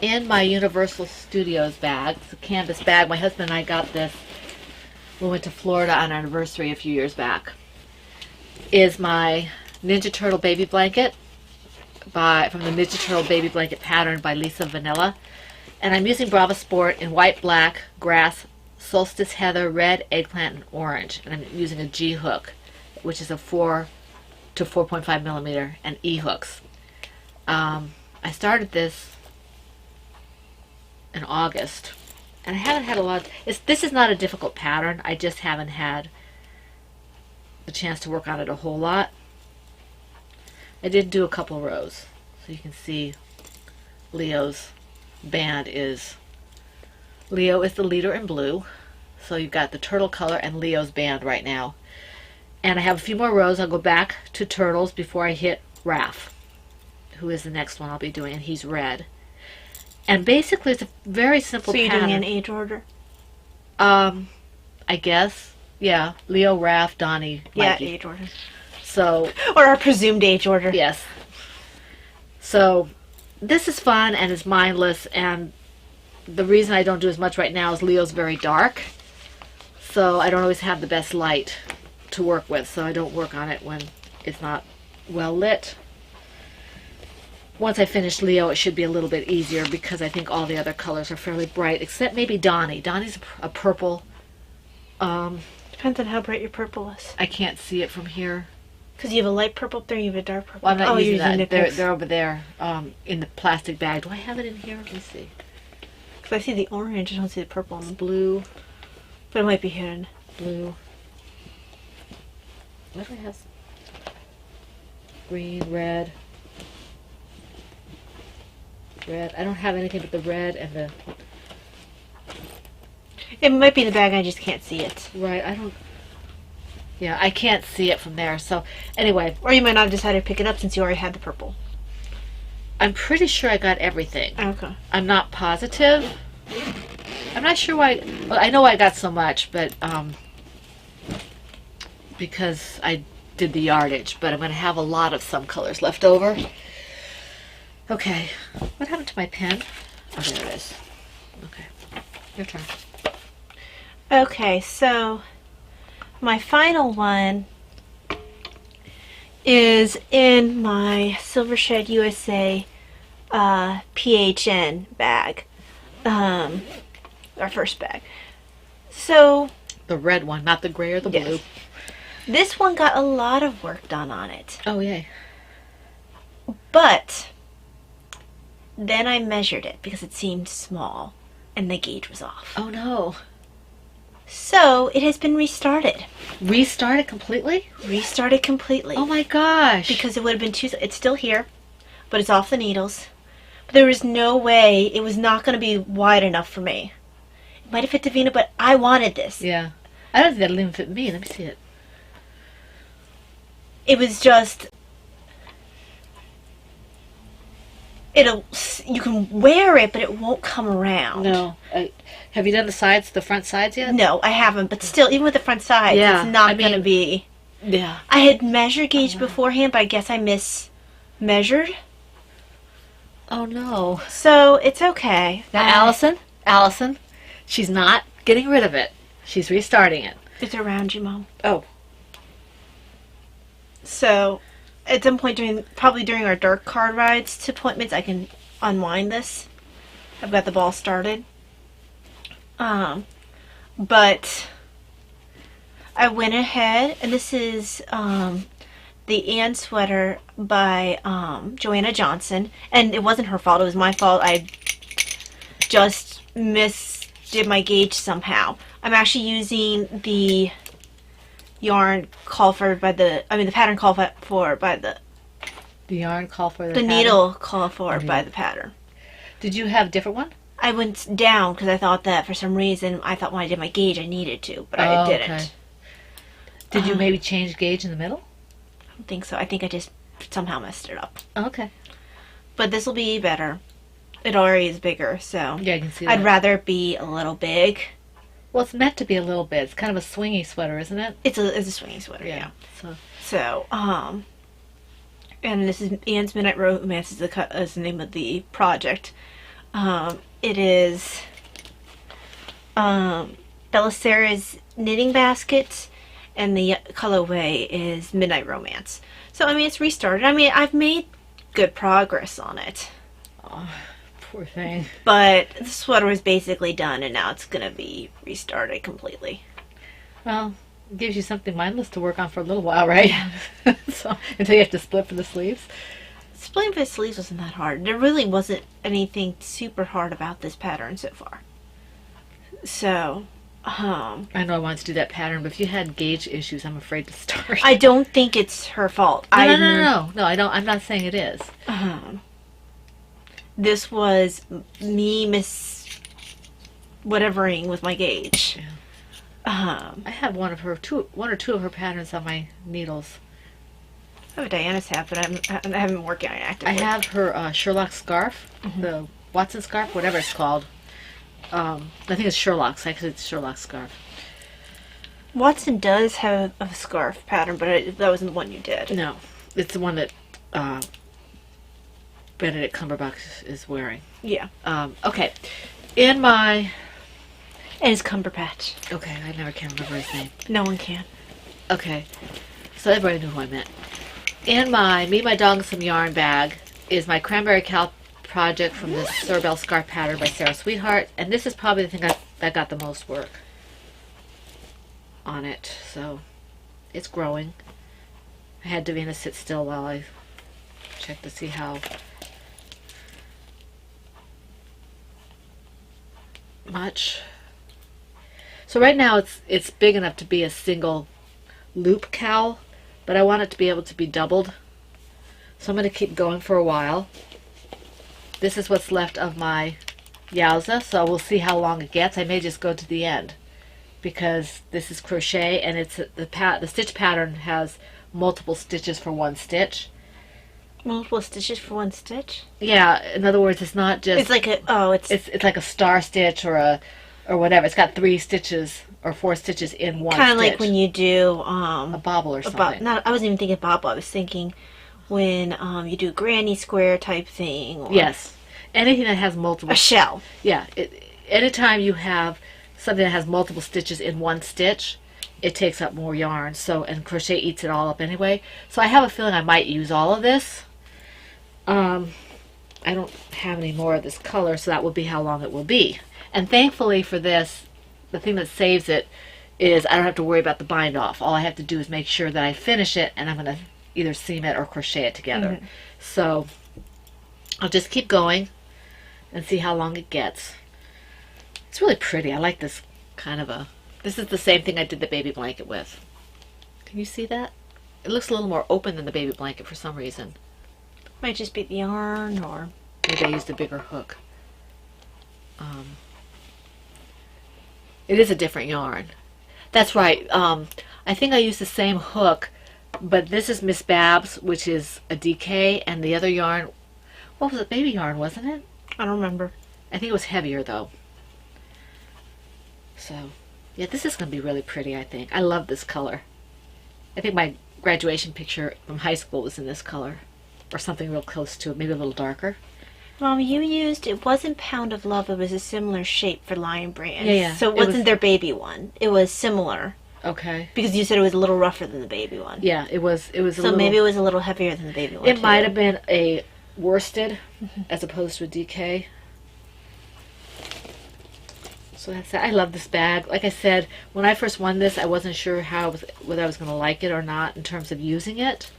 Speaker 2: in my Universal Studios bag, it's a canvas bag. My husband and I got this. We went to Florida on our anniversary a few years back. Is my Ninja Turtle baby blanket from the Ninja Turtle baby blanket pattern by Lisa Vanilla. And I'm using Brava Sport in white, black, grass, solstice heather, red, eggplant, and orange. And I'm using a G hook, which is a 4 to 4.5 millimeter, and E hooks. I started this in August, and I haven't had a lot. This is not a difficult pattern. I just haven't had the chance to work on it a whole lot. I did do a couple rows, so you can see Leo's band is. Leo is the leader in blue, so you've got the turtle color and Leo's band right now. And I have a few more rows. I'll go back to turtles before I hit Raph, who is the next one I'll be doing, and he's red. And basically, it's a very simple pattern. So you're
Speaker 3: doing an age order?
Speaker 2: I guess. Yeah. Leo, Raph, Donnie, Mikey.
Speaker 3: Yeah, age order.
Speaker 2: So.
Speaker 3: Or our presumed age order.
Speaker 2: Yes. So, this is fun and it's mindless, and the reason I don't do as much right now is Leo's very dark. So, I don't always have the best light to work with, so I don't work on it when it's not well lit. Once I finish Leo, it should be a little bit easier because I think all the other colors are fairly bright, except maybe Donnie. Donnie's a purple.
Speaker 3: Depends on how bright your purple is.
Speaker 2: I can't see it from here.
Speaker 3: Because you have a light purple up there and you have a dark purple.
Speaker 2: Well, I'm not using
Speaker 3: you're
Speaker 2: that. They're over there in the plastic bag. Do I have it in here? Let me see.
Speaker 3: Because I see the orange, I don't see the purple and the
Speaker 2: Blue.
Speaker 3: But it might be hidden.
Speaker 2: Blue. What do I have? Green, red. Red. I don't have anything but the red and the...
Speaker 3: It might be in the bag, I just can't see it.
Speaker 2: Right, I don't... Yeah, I can't see it from there, so... Anyway.
Speaker 3: Or you might not have decided to pick it up since you already had the purple.
Speaker 2: I'm pretty sure I got everything.
Speaker 3: Okay.
Speaker 2: I'm not positive. I'm not sure why... Well, I know I got so much, but... because I did the yardage, but I'm going to have a lot of some colors left over. Okay. What happened to my pen? Oh, there it is. Okay. Your turn.
Speaker 3: Okay, so my final one is in my Silver Shed USA PHN bag. Our first bag. So
Speaker 2: The red one, not the gray or the blue.
Speaker 3: Yes. This one got a lot of work done on it.
Speaker 2: Oh, yay.
Speaker 3: But then I measured it because it seemed small and the gauge was off.
Speaker 2: Oh, no.
Speaker 3: So it has been restarted.
Speaker 2: Restarted completely?
Speaker 3: Restarted completely.
Speaker 2: Oh, my gosh.
Speaker 3: Because it would have been too... It's still here, but it's off the needles. But there was no way it was not going to be wide enough for me. It might have fit Davina, but I wanted this.
Speaker 2: Yeah. I don't think that'll even fit me. Let me see it.
Speaker 3: It was just... You can wear it, but it won't come around.
Speaker 2: No. Have you done the front sides yet?
Speaker 3: No, I haven't. But still, even with the front sides,
Speaker 2: Yeah,
Speaker 3: it's not going to be...
Speaker 2: Yeah.
Speaker 3: I had measured gauge beforehand, but I guess I mismeasured.
Speaker 2: Oh, no.
Speaker 3: So, it's okay.
Speaker 2: Now, Allison, she's not getting rid of it. She's restarting it.
Speaker 3: It's around you, Mom.
Speaker 2: Oh.
Speaker 3: So, at some point probably during our dark card rides to appointments, I can unwind this. I've got the ball started. But I went ahead, and this is the Ann sweater by Joanna Johnson, and it wasn't her fault, it was my fault. I just did my gauge somehow. I'm actually using the yarn called for by the pattern called for by the
Speaker 2: yarn called for the
Speaker 3: pattern? Needle called for by the pattern.
Speaker 2: Did you have a different one?
Speaker 3: I went down because I thought that for some reason, I thought when I did my gauge I needed to, but I didn't.
Speaker 2: Okay. Did you maybe change gauge in the middle?
Speaker 3: I don't think so. I think I just somehow messed it up.
Speaker 2: Okay.
Speaker 3: But this will be better. It already is bigger, so
Speaker 2: yeah, I can see that.
Speaker 3: I'd rather it be a little big.
Speaker 2: Well, it's meant to be a little bit. It's kind of a swingy sweater, isn't it?
Speaker 3: It's a swingy sweater, yeah. So, and this is Ann's Midnight Romance is the name of the project. It is Belisara's knitting basket, and the colorway is Midnight Romance. So, I mean, it's restarted. I mean, I've made good progress on it.
Speaker 2: Oh, poor thing.
Speaker 3: But the sweater was basically done, and now it's going to be restarted completely.
Speaker 2: Well, it gives you something mindless to work on for a little while, right? So, until you have to split for the sleeves.
Speaker 3: Splitting for the sleeves wasn't that hard. There really wasn't anything super hard about this pattern so far. So,
Speaker 2: I know I wanted to do that pattern, but if you had gauge issues, I'm afraid to start.
Speaker 3: I don't think it's her fault.
Speaker 2: No, I don't. I'm not saying it is.
Speaker 3: This was me whatevering with my gauge.
Speaker 2: Yeah. I have one or two of her patterns on my needles.
Speaker 3: Oh, Diana's have, but I haven't been working on it actively.
Speaker 2: I have her Sherlock scarf, the Watson scarf, whatever it's called. I think it's Sherlock's. Actually, it's Sherlock's scarf.
Speaker 3: Watson does have a scarf pattern, but that wasn't the one you did.
Speaker 2: No, it's the one that Benedict Cumberback is wearing.
Speaker 3: Yeah.
Speaker 2: Okay. In my...
Speaker 3: And it's Cumberbatch.
Speaker 2: Okay, I never can remember his name.
Speaker 3: No one can.
Speaker 2: Okay. So everybody knew who I meant. In my Me, My Dog, and Some Yarn bag is my Cranberry Cow project from this Cerebelle Scarf pattern by Sarah Sweetheart. And this is probably the thing that got the most work on it. So it's growing. I had Davina sit still while I checked to see how much. So right now it's big enough to be a single loop cowl, but I want it to be able to be doubled. So I'm going to keep going for a while. This is what's left of my Yowza, so we'll see how long it gets. I may just go to the end because this is crochet, and it's the stitch pattern has multiple stitches for one stitch.
Speaker 3: Multiple stitches for one stitch?
Speaker 2: Yeah, in other words, it's not just...
Speaker 3: It's like a...
Speaker 2: It's like a star stitch or whatever. It's got 3 stitches or 4 stitches in one
Speaker 3: kind of
Speaker 2: stitch.
Speaker 3: like when you do...
Speaker 2: a bobble or something.
Speaker 3: I wasn't even thinking bobble. I was thinking when you do granny square type thing. Or
Speaker 2: yes. Anything that has multiple...
Speaker 3: A shell.
Speaker 2: Yeah. Anytime you have something that has multiple stitches in one stitch, it takes up more yarn. So, and crochet eats it all up anyway. So I have a feeling I might use all of this. I don't have any more of this color, so that will be how long it will be. And thankfully for this, the thing that saves it is I don't have to worry about the bind off. All I have to do is make sure that I finish it, and I'm going to either seam it or crochet it together.
Speaker 3: Mm-hmm.
Speaker 2: So I'll just keep going and see how long it gets. It's really pretty. I like this kind of a... This is the same thing I did the baby blanket with. Can you see that? It looks a little more open than the baby blanket for some reason.
Speaker 3: Might just be the yarn, or...
Speaker 2: Maybe I used a bigger hook. It is a different yarn. That's right. I think I used the same hook, but this is Miss Babs, which is a DK, and the other yarn... What was it? Baby yarn, wasn't it?
Speaker 3: I don't remember.
Speaker 2: I think it was heavier, though. So, yeah, this is going to be really pretty, I think. I love this color. I think my graduation picture from high school was in this color. Or something real close to it, maybe a little darker.
Speaker 3: Mom, you used, it wasn't Pound of Love, it was a similar shape for Lion Brand.
Speaker 2: Yeah.
Speaker 3: So it wasn't their baby one. It was similar.
Speaker 2: Okay.
Speaker 3: Because you said it was a little rougher than the baby one.
Speaker 2: Yeah, it was a little...
Speaker 3: So maybe it was a little heavier than the baby one.
Speaker 2: It might have been a worsted as opposed to a DK. So that's it. I love this bag. Like I said, when I first won this, I wasn't sure whether I was going to like it or not in terms of using it.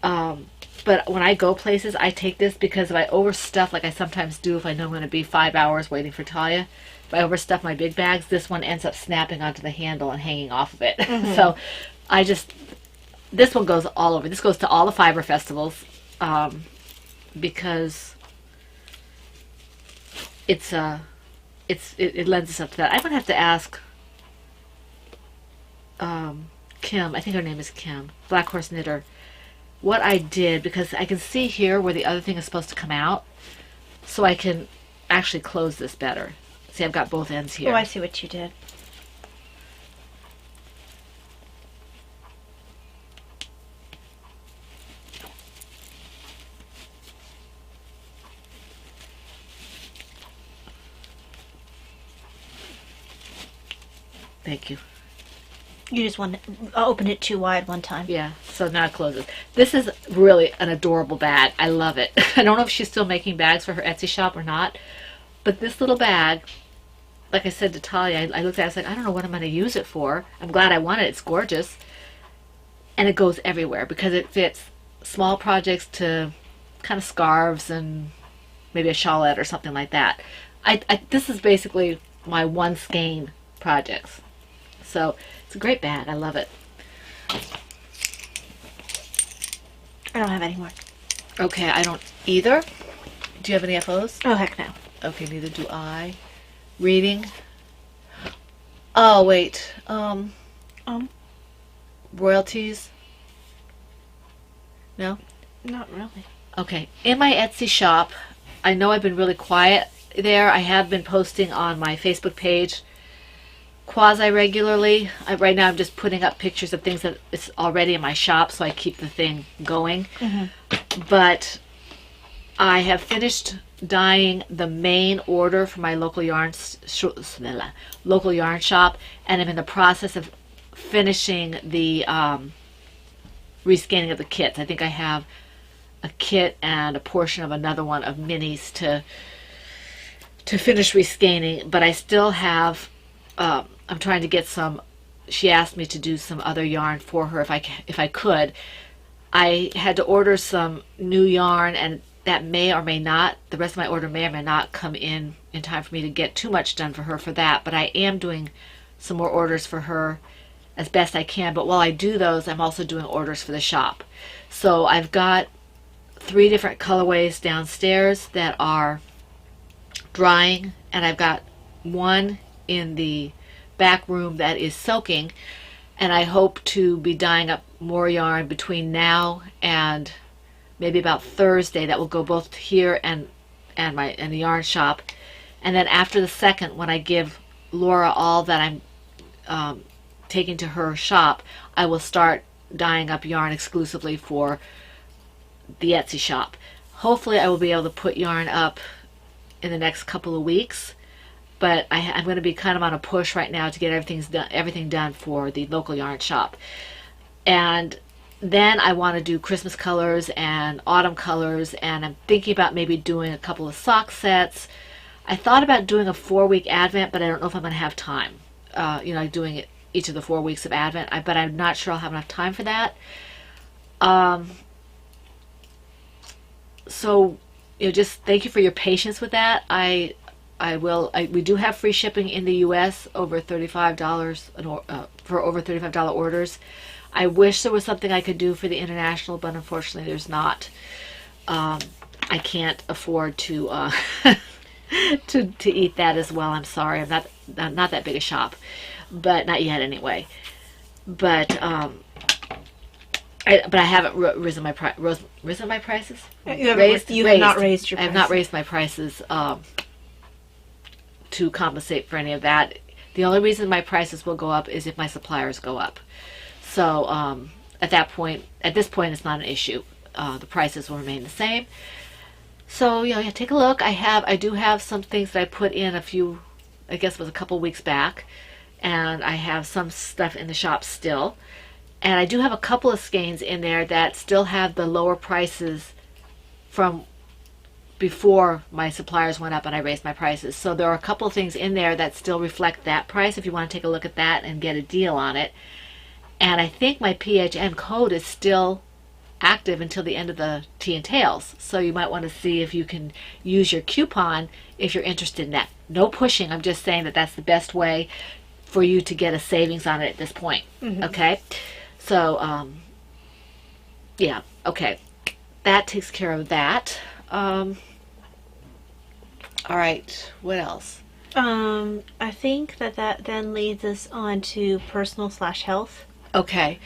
Speaker 2: But when I go places, I take this because if I overstuff, like I sometimes do if I know I'm going to be 5 hours waiting for Talia, if I overstuff my big bags, this one ends up snapping onto the handle and hanging off of it. Mm-hmm. So this one goes all over. This goes to all the fiber festivals because it lends itself to that. I'm going to have to ask Kim, I think her name is Kim, Black Horse Knitter, what I did, because I can see here where the other thing is supposed to come out, so I can actually close this better. See, I've got both ends here.
Speaker 3: Oh, I see what you did.
Speaker 2: Thank you.
Speaker 3: You just want to open it too wide one time.
Speaker 2: Yeah, so now it closes. This is really an adorable bag. I love it. I don't know if she's still making bags for her Etsy shop or not, but this little bag, like I said to Talia, I looked at it, I was like, I don't know what I'm going to use it for. I'm glad I want it. It's gorgeous. And it goes everywhere because it fits small projects to kind of scarves and maybe a shawlette or something like that. This is basically my one skein projects. So it's a great bag. I love it.
Speaker 3: I don't have any more.
Speaker 2: Okay, I don't either. Do you have any FOs?
Speaker 3: Oh, heck no.
Speaker 2: Okay, neither do I. Reading. Oh, wait. Royalties? No?
Speaker 3: Not really.
Speaker 2: Okay. In my Etsy shop, I know I've been really quiet there. I have been posting on my Facebook page quasi-regularly. Right now I'm just putting up pictures of things that it's already in my shop, so I keep the thing going. Mm-hmm. But I have finished dyeing the main order for my local yarn shop, and I'm in the process of finishing the rescanning of the kits. I think I have a kit and a portion of another one of minis to finish rescanning, but I still have I'm trying to get some. She asked me to do some other yarn for her if I could. I had to order some new yarn, and that may or may not, the rest of my order may or may not come in time for me to get too much done for her for that, but I am doing some more orders for her as best I can. But while I do those, I'm also doing orders for the shop. So I've got 3 different colorways downstairs that are drying, and I've got one in the back room that is soaking, and I hope to be dyeing up more yarn between now and maybe about Thursday. That will go both here and the yarn shop. And then after the second, when I give Laura all that I'm taking to her shop, I will start dyeing up yarn exclusively for the Etsy shop. Hopefully I will be able to put yarn up in the next couple of weeks, but I'm going to be kind of on a push right now to get everything done for the local yarn shop. And then I want to do Christmas colors and autumn colors, and I'm thinking about maybe doing a couple of sock sets. I thought about doing a 4-week Advent, but I don't know if I'm going to have time. Doing it each of the 4 weeks of Advent, but I'm not sure I'll have enough time for that. So, just thank you for your patience with that. We do have free shipping in the U.S. over $35 for over $35 orders. I wish there was something I could do for the international, but unfortunately there's not. I can't afford to to eat that as well. I'm sorry. I'm not that big a shop, but not yet anyway. But I haven't risen my prices.
Speaker 3: You have not raised your prices.
Speaker 2: I have not raised my prices to compensate for any of that. The only reason my prices will go up is if my suppliers go up. So at this point, it's not an issue. The prices will remain the same. So take a look. I do have some things that I put in I guess it was a couple weeks back, and I have some stuff in the shop still. And I do have a couple of skeins in there that still have the lower prices from before my suppliers went up and I raised my prices. So there are a couple of things in there that still reflect that price if you want to take a look at that and get a deal on it. And I think my PHN code is still active until the end of the Tea and Tails. So you might want to see if you can use your coupon if you're interested in that. No pushing. I'm just saying that that's the best way for you to get a savings on it at this point. Okay? So, yeah. Okay. That takes care of that. All right. What else?
Speaker 3: I think that then leads us on to personal/health.
Speaker 2: Okay.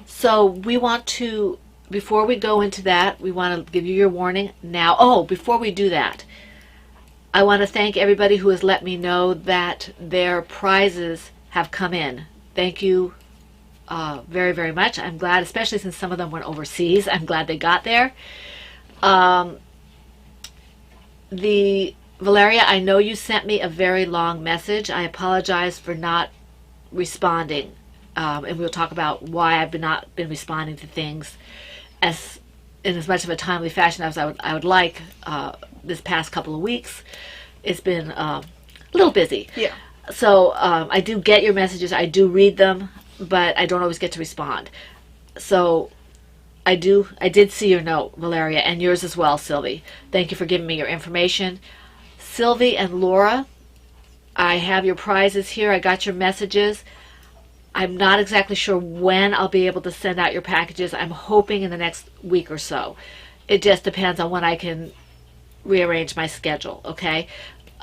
Speaker 3: So
Speaker 2: we want to, before we go into that, we want to give you your warning now. Oh, before we do that, I want to thank everybody who has let me know that their prizes have come in. Thank you very, very much. I'm glad, especially since some of them went overseas. I'm glad they got there. Valeria, I know you sent me a very long message. I apologize for not responding. And we'll talk about why I've not been responding to things in as much of a timely fashion as I would like this past couple of weeks. It's been a little busy.
Speaker 3: yeah.
Speaker 2: So I do get your messages. I do read them, but I don't always get to respond. So I did see your note, Valeria, and yours as well, Sylvie. Thank you for giving me your information. Sylvie and Laura, I have your prizes here. I got your messages. I'm not exactly sure when I'll be able to send out your packages. I'm hoping in the next week or so. It just depends on when I can rearrange my schedule, okay?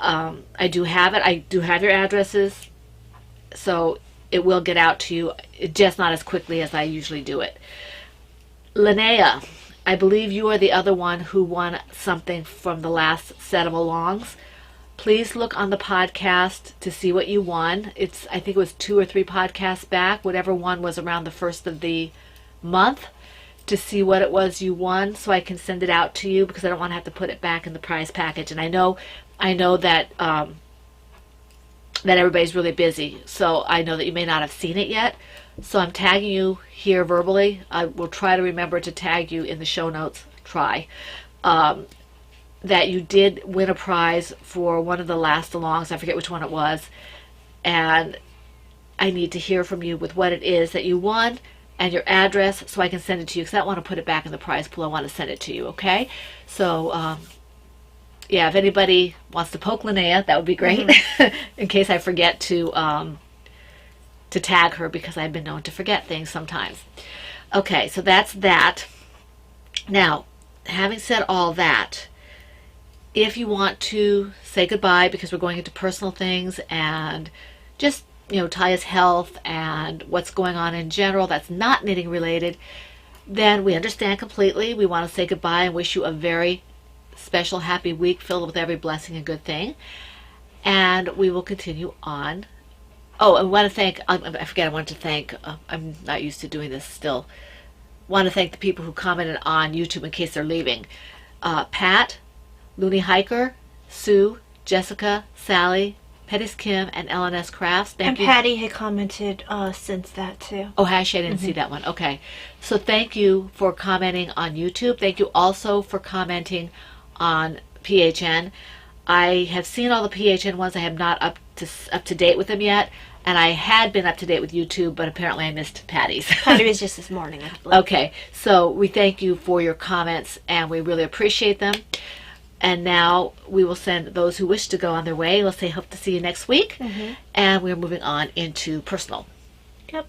Speaker 2: I do have it. I do have your addresses, so it will get out to you, just not as quickly as I usually do it. Linnea, I believe you are the other one who won something from the last set of alongs. Please look on the podcast to see what you won. I think it was 2 or 3 podcasts back, whatever one was around the first of the month, to see what it was you won so I can send it out to you, because I don't want to have to put it back in the prize package. And I know that that everybody's really busy, so I know that you may not have seen it yet. So I'm tagging you here verbally. I will try to remember to tag you in the show notes. That you did win a prize for one of the last alongs. I forget which one it was. And I need to hear from you with what it is that you won and your address so I can send it to you, because I don't want to put it back in the prize pool. I want to send it to you, okay? So, yeah, if anybody wants to poke Linnea, that would be great. In case I forget to tag her, because I've been known to forget things sometimes. Okay, so that's that. Now, having said all that, if you want to say goodbye, because we're going into personal things and just, Taya's health and what's going on in general that's not knitting related, then we understand completely. We want to say goodbye and wish you a very special, happy week filled with every blessing and good thing. And we will continue on. Oh, I want to thank, I wanted to thank, I'm not used to doing this still. Want to thank the people who commented on YouTube in case they're leaving. Pat, Looney Hiker, Sue, Jessica, Sally, Pettis Kim, and LNS Crafts. Thank you.
Speaker 3: Patty had commented since that too.
Speaker 2: Oh, Hash, I didn't see that one. Okay. So thank you for commenting on YouTube. Thank you also for commenting on PHN. I have seen all the PHN ones. I have not up to date with them yet. And I had been up to date with YouTube, but apparently I missed Patty's.
Speaker 3: Patty was just this morning, I believe.
Speaker 2: Okay. So we thank you for your comments, and we really appreciate them. And now we will send those who wish to go on their way. We'll say hope to see you next week. And we're moving on into personal.
Speaker 3: Yep.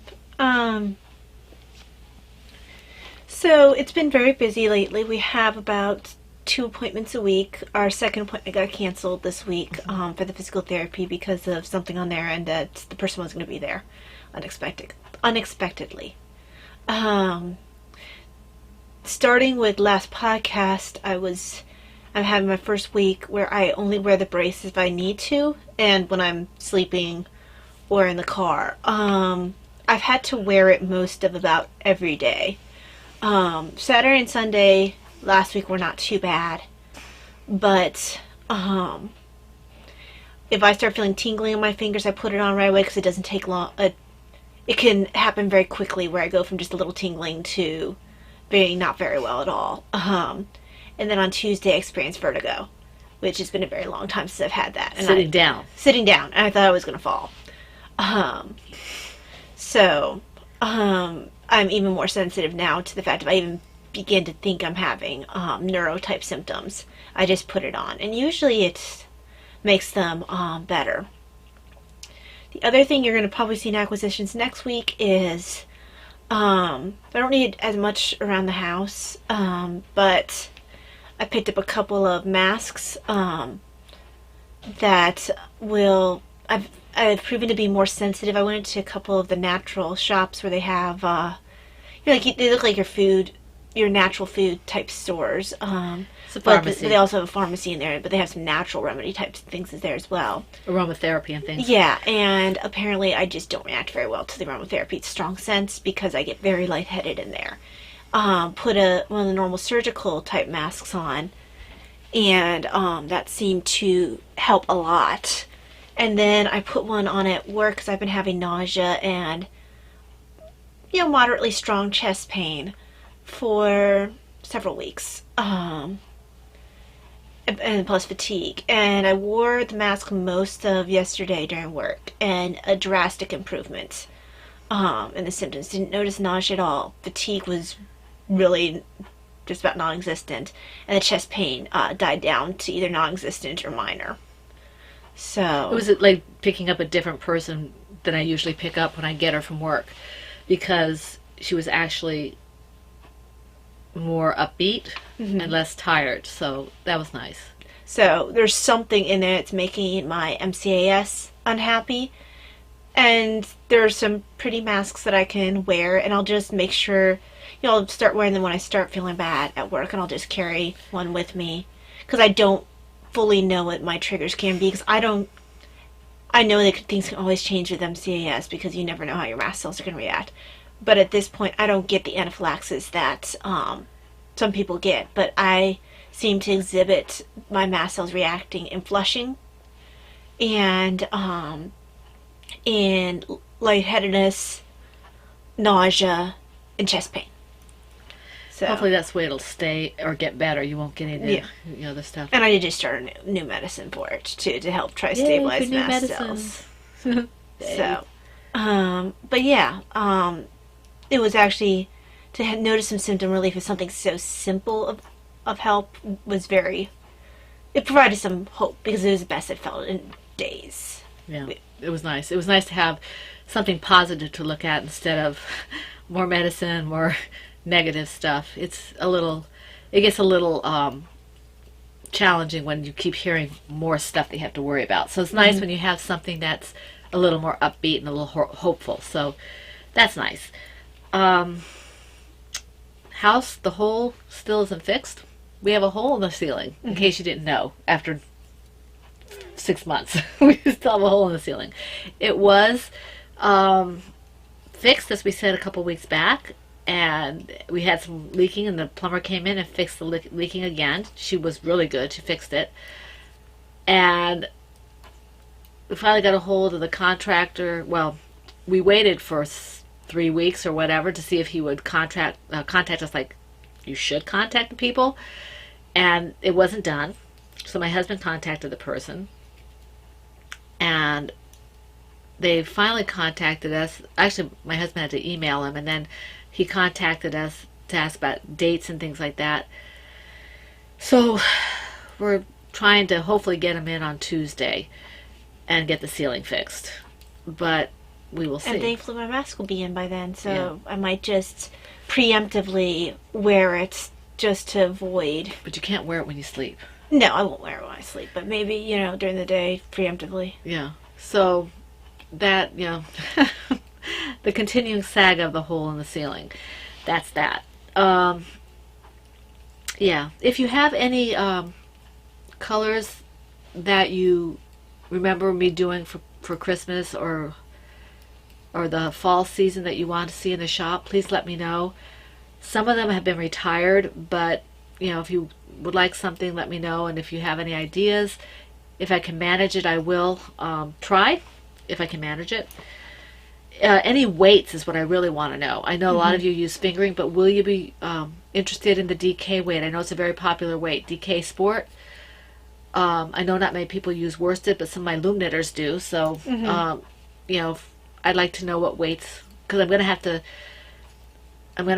Speaker 3: So it's been very busy lately. We have about 2 appointments a week. Our second appointment got canceled this week for the physical therapy because of something on there, and that the person was going to be there unexpectedly. Starting with last podcast, I'm having my first week where I only wear the brace if I need to, and when I'm sleeping or in the car. I've had to wear it most of about every day. Saturday and Sunday last week were not too bad, but if I start feeling tingling in my fingers, I put it on right away, because it doesn't take long. It can happen very quickly where I go from just a little tingling to being not very well at all. And then on Tuesday I experienced vertigo, which has been a very long time since I've had that. And
Speaker 2: Sitting down.
Speaker 3: Sitting down. And I thought I was going to fall. I'm even more sensitive now to the fact if I even begin to think I'm having neuro-type symptoms, I just put it on. And usually it makes them better. The other thing you're going to probably see in acquisitions next week is I don't need as much around the house, but I picked up a couple of masks that will... I've proven to be more sensitive. I went to a couple of the natural shops where they have, they look like your natural food type stores.
Speaker 2: It's a pharmacy.
Speaker 3: But they also have a pharmacy in there, but they have some natural remedy type things there as well.
Speaker 2: Aromatherapy and things.
Speaker 3: Yeah, and apparently I just don't react very well to the aromatherapy. It's strong scents because I get very lightheaded in there. Put one of the normal surgical type masks on, and that seemed to help a lot. And then I put one on at work because I've been having nausea and, moderately strong chest pain for several weeks. And plus fatigue. And I wore the mask most of yesterday during work, and a drastic improvement in the symptoms. Didn't notice nausea at all. Fatigue was really just about non-existent. And the chest pain died down to either non-existent or minor. So
Speaker 2: Was it like picking up a different person than I usually pick up when I get her from work? Because she was actually more upbeat and less tired. So that was nice.
Speaker 3: So there's something in there that's making my MCAS unhappy. And there are some pretty masks that I can wear, and I'll just make sure, I'll start wearing them when I start feeling bad at work, and I'll just carry one with me. Because I don't fully know what my triggers can be, because I know that things can always change with MCAS because you never know how your mast cells are going to react. But at this point, I don't get the anaphylaxis that some people get, but I seem to exhibit my mast cells reacting in flushing and in lightheadedness, nausea, and chest pain. So
Speaker 2: hopefully that's the way it'll stay or get better. You won't get any other stuff.
Speaker 3: And I did just start a new medicine for it too, to help try to stabilize mast cells. So, but yeah, it was actually to notice some symptom relief of something so simple of help was it provided some hope because it was the best it felt in days.
Speaker 2: Yeah, it was nice. It was nice to have something positive to look at instead of more medicine, more negative stuff. It gets a little challenging when you keep hearing more stuff that you have to worry about. So it's nice when you have something that's a little more upbeat and a little hopeful. So that's nice. House, the hole still isn't fixed. We have a hole in the ceiling, in case you didn't know, after 6 months. We still have a hole in the ceiling. It was fixed, as we said a couple weeks back, and we had some leaking, and the plumber came in and fixed the leaking again. She was really good. She fixed it. And we finally got a hold of the contractor. Well, we waited for 3 weeks or whatever to see if he would contact us, like you should contact the people. And it wasn't done. So my husband contacted the person. And they finally contacted us. Actually, my husband had to email him, and then he contacted us to ask about dates and things like that. So we're trying to hopefully get him in on Tuesday and get the ceiling fixed. But we will see.
Speaker 3: And thankfully my mask will be in by then, so I might just preemptively wear it just to avoid.
Speaker 2: But you can't wear it when you sleep.
Speaker 3: No, I won't wear it when I sleep, but maybe, during the day, preemptively.
Speaker 2: Yeah. So that, the continuing saga of the hole in the ceiling. That's that. Yeah. If you have any colors that you remember me doing for Christmas or the fall season that you want to see in the shop, please let me know. Some of them have been retired, but if you would like something, let me know. And if you have any ideas, if I can manage it, I will try, if I can manage it. any weights is what I really want to know. I know a lot of you use fingering, but will you be interested in the DK weight? I know it's a very popular weight, DK Sport. I know not many people use worsted, but some of my loom knitters do. So, I'd like to know what weights, because I'm gonna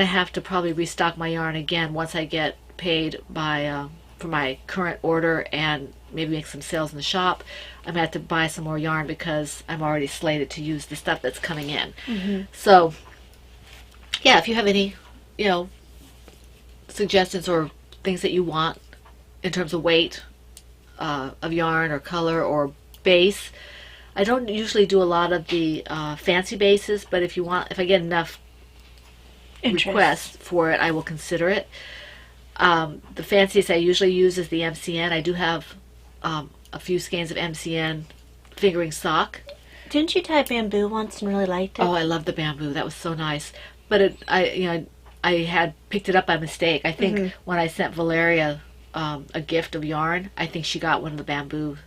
Speaker 2: have to probably restock my yarn again once I get paid for my current order and maybe make some sales in the shop. I'm gonna have to buy some more yarn because I'm already slated to use the stuff that's coming in. So, yeah, if you have any, suggestions or things that you want in terms of weight of yarn or color or base. I don't usually do a lot of the fancy bases, but if I get enough requests for it, I will consider it. The fanciest I usually use is the MCN. I do have a few skeins of MCN fingering sock.
Speaker 3: Didn't you tie bamboo once and really liked it?
Speaker 2: Oh, I love the bamboo. That was so nice. But I had picked it up by mistake. I think when I sent Valeria a gift of yarn, I think she got one of the bamboo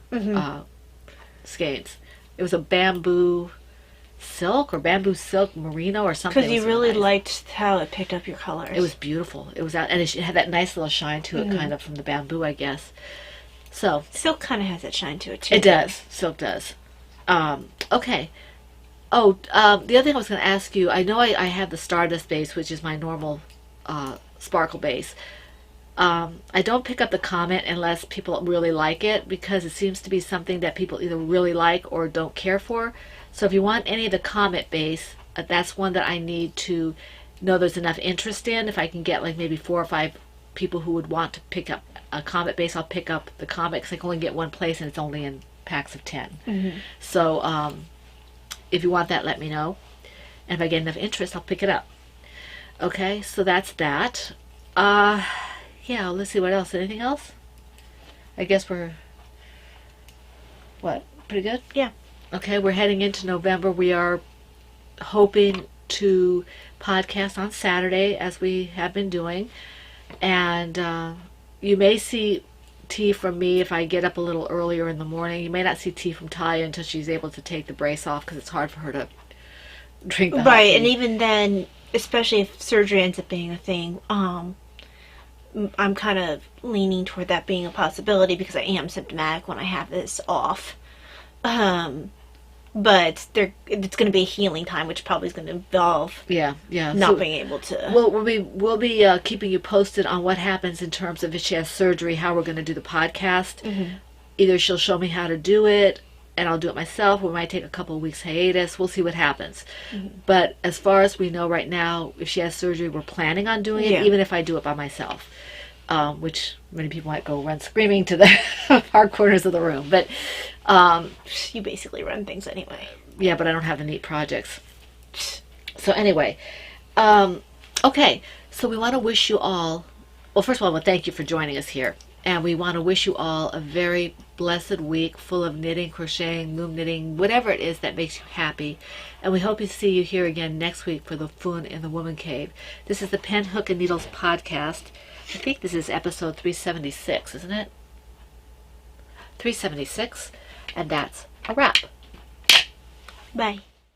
Speaker 2: skeins. It was a bamboo silk merino or something.
Speaker 3: Because you really liked how it picked up your colors.
Speaker 2: It was beautiful. It was out, and it had that nice little shine to it, kind of from the bamboo, I guess. So
Speaker 3: silk kind of has that shine to it too.
Speaker 2: It does. Silk does. Okay. Oh, the other thing I was going to ask you, I know I have the Stardust base, which is my normal sparkle base. I don't pick up the Comet unless people really like it, because it seems to be something that people either really like or don't care for. So if you want any of the Comet base, that's one that I need to know there's enough interest in. If I can get like maybe 4 or 5 people who would want to pick up a Comet base, I'll pick up the Comet, because I can only get one place and it's only in packs of 10. So if you want that, let me know. And if I get enough interest, I'll pick it up. Okay, so that's that. Yeah, let's see what else. Anything else? I guess we're... What? Pretty good?
Speaker 3: Yeah.
Speaker 2: Okay, we're heading into November. We are hoping to podcast on Saturday, as we have been doing. And you may see tea from me if I get up a little earlier in the morning. You may not see tea from Talia until she's able to take the brace off, because it's hard for her to drink the hot
Speaker 3: right,
Speaker 2: tea.
Speaker 3: and even then, especially if surgery ends up being a thing, I'm kind of leaning toward that being a possibility, because I am symptomatic when I have this off. But it's going to be a healing time, which probably is going to involve not being able to.
Speaker 2: Well, we'll be keeping you posted on what happens in terms of if she has surgery, how we're going to do the podcast. Either she'll show me how to do it, and I'll do it myself, or we might take a couple of weeks hiatus. We'll see what happens. But as far as we know right now, if she has surgery, we're planning on doing it, even if I do it by myself. Which many people might go run screaming to the far corners of the room. But
Speaker 3: you basically run things anyway.
Speaker 2: Yeah, but I don't have the neat projects. So anyway, okay. So we want to wish you all, well, first of all, I want to thank you for joining us here. And we want to wish you all a very blessed week full of knitting, crocheting, loom knitting, whatever it is that makes you happy. And we hope to see you here again next week for the Fun in the Woman Cave. This is the Pen, Hook, and Needles podcast. I think this is episode 376, isn't it? 376. And that's a wrap.
Speaker 3: Bye.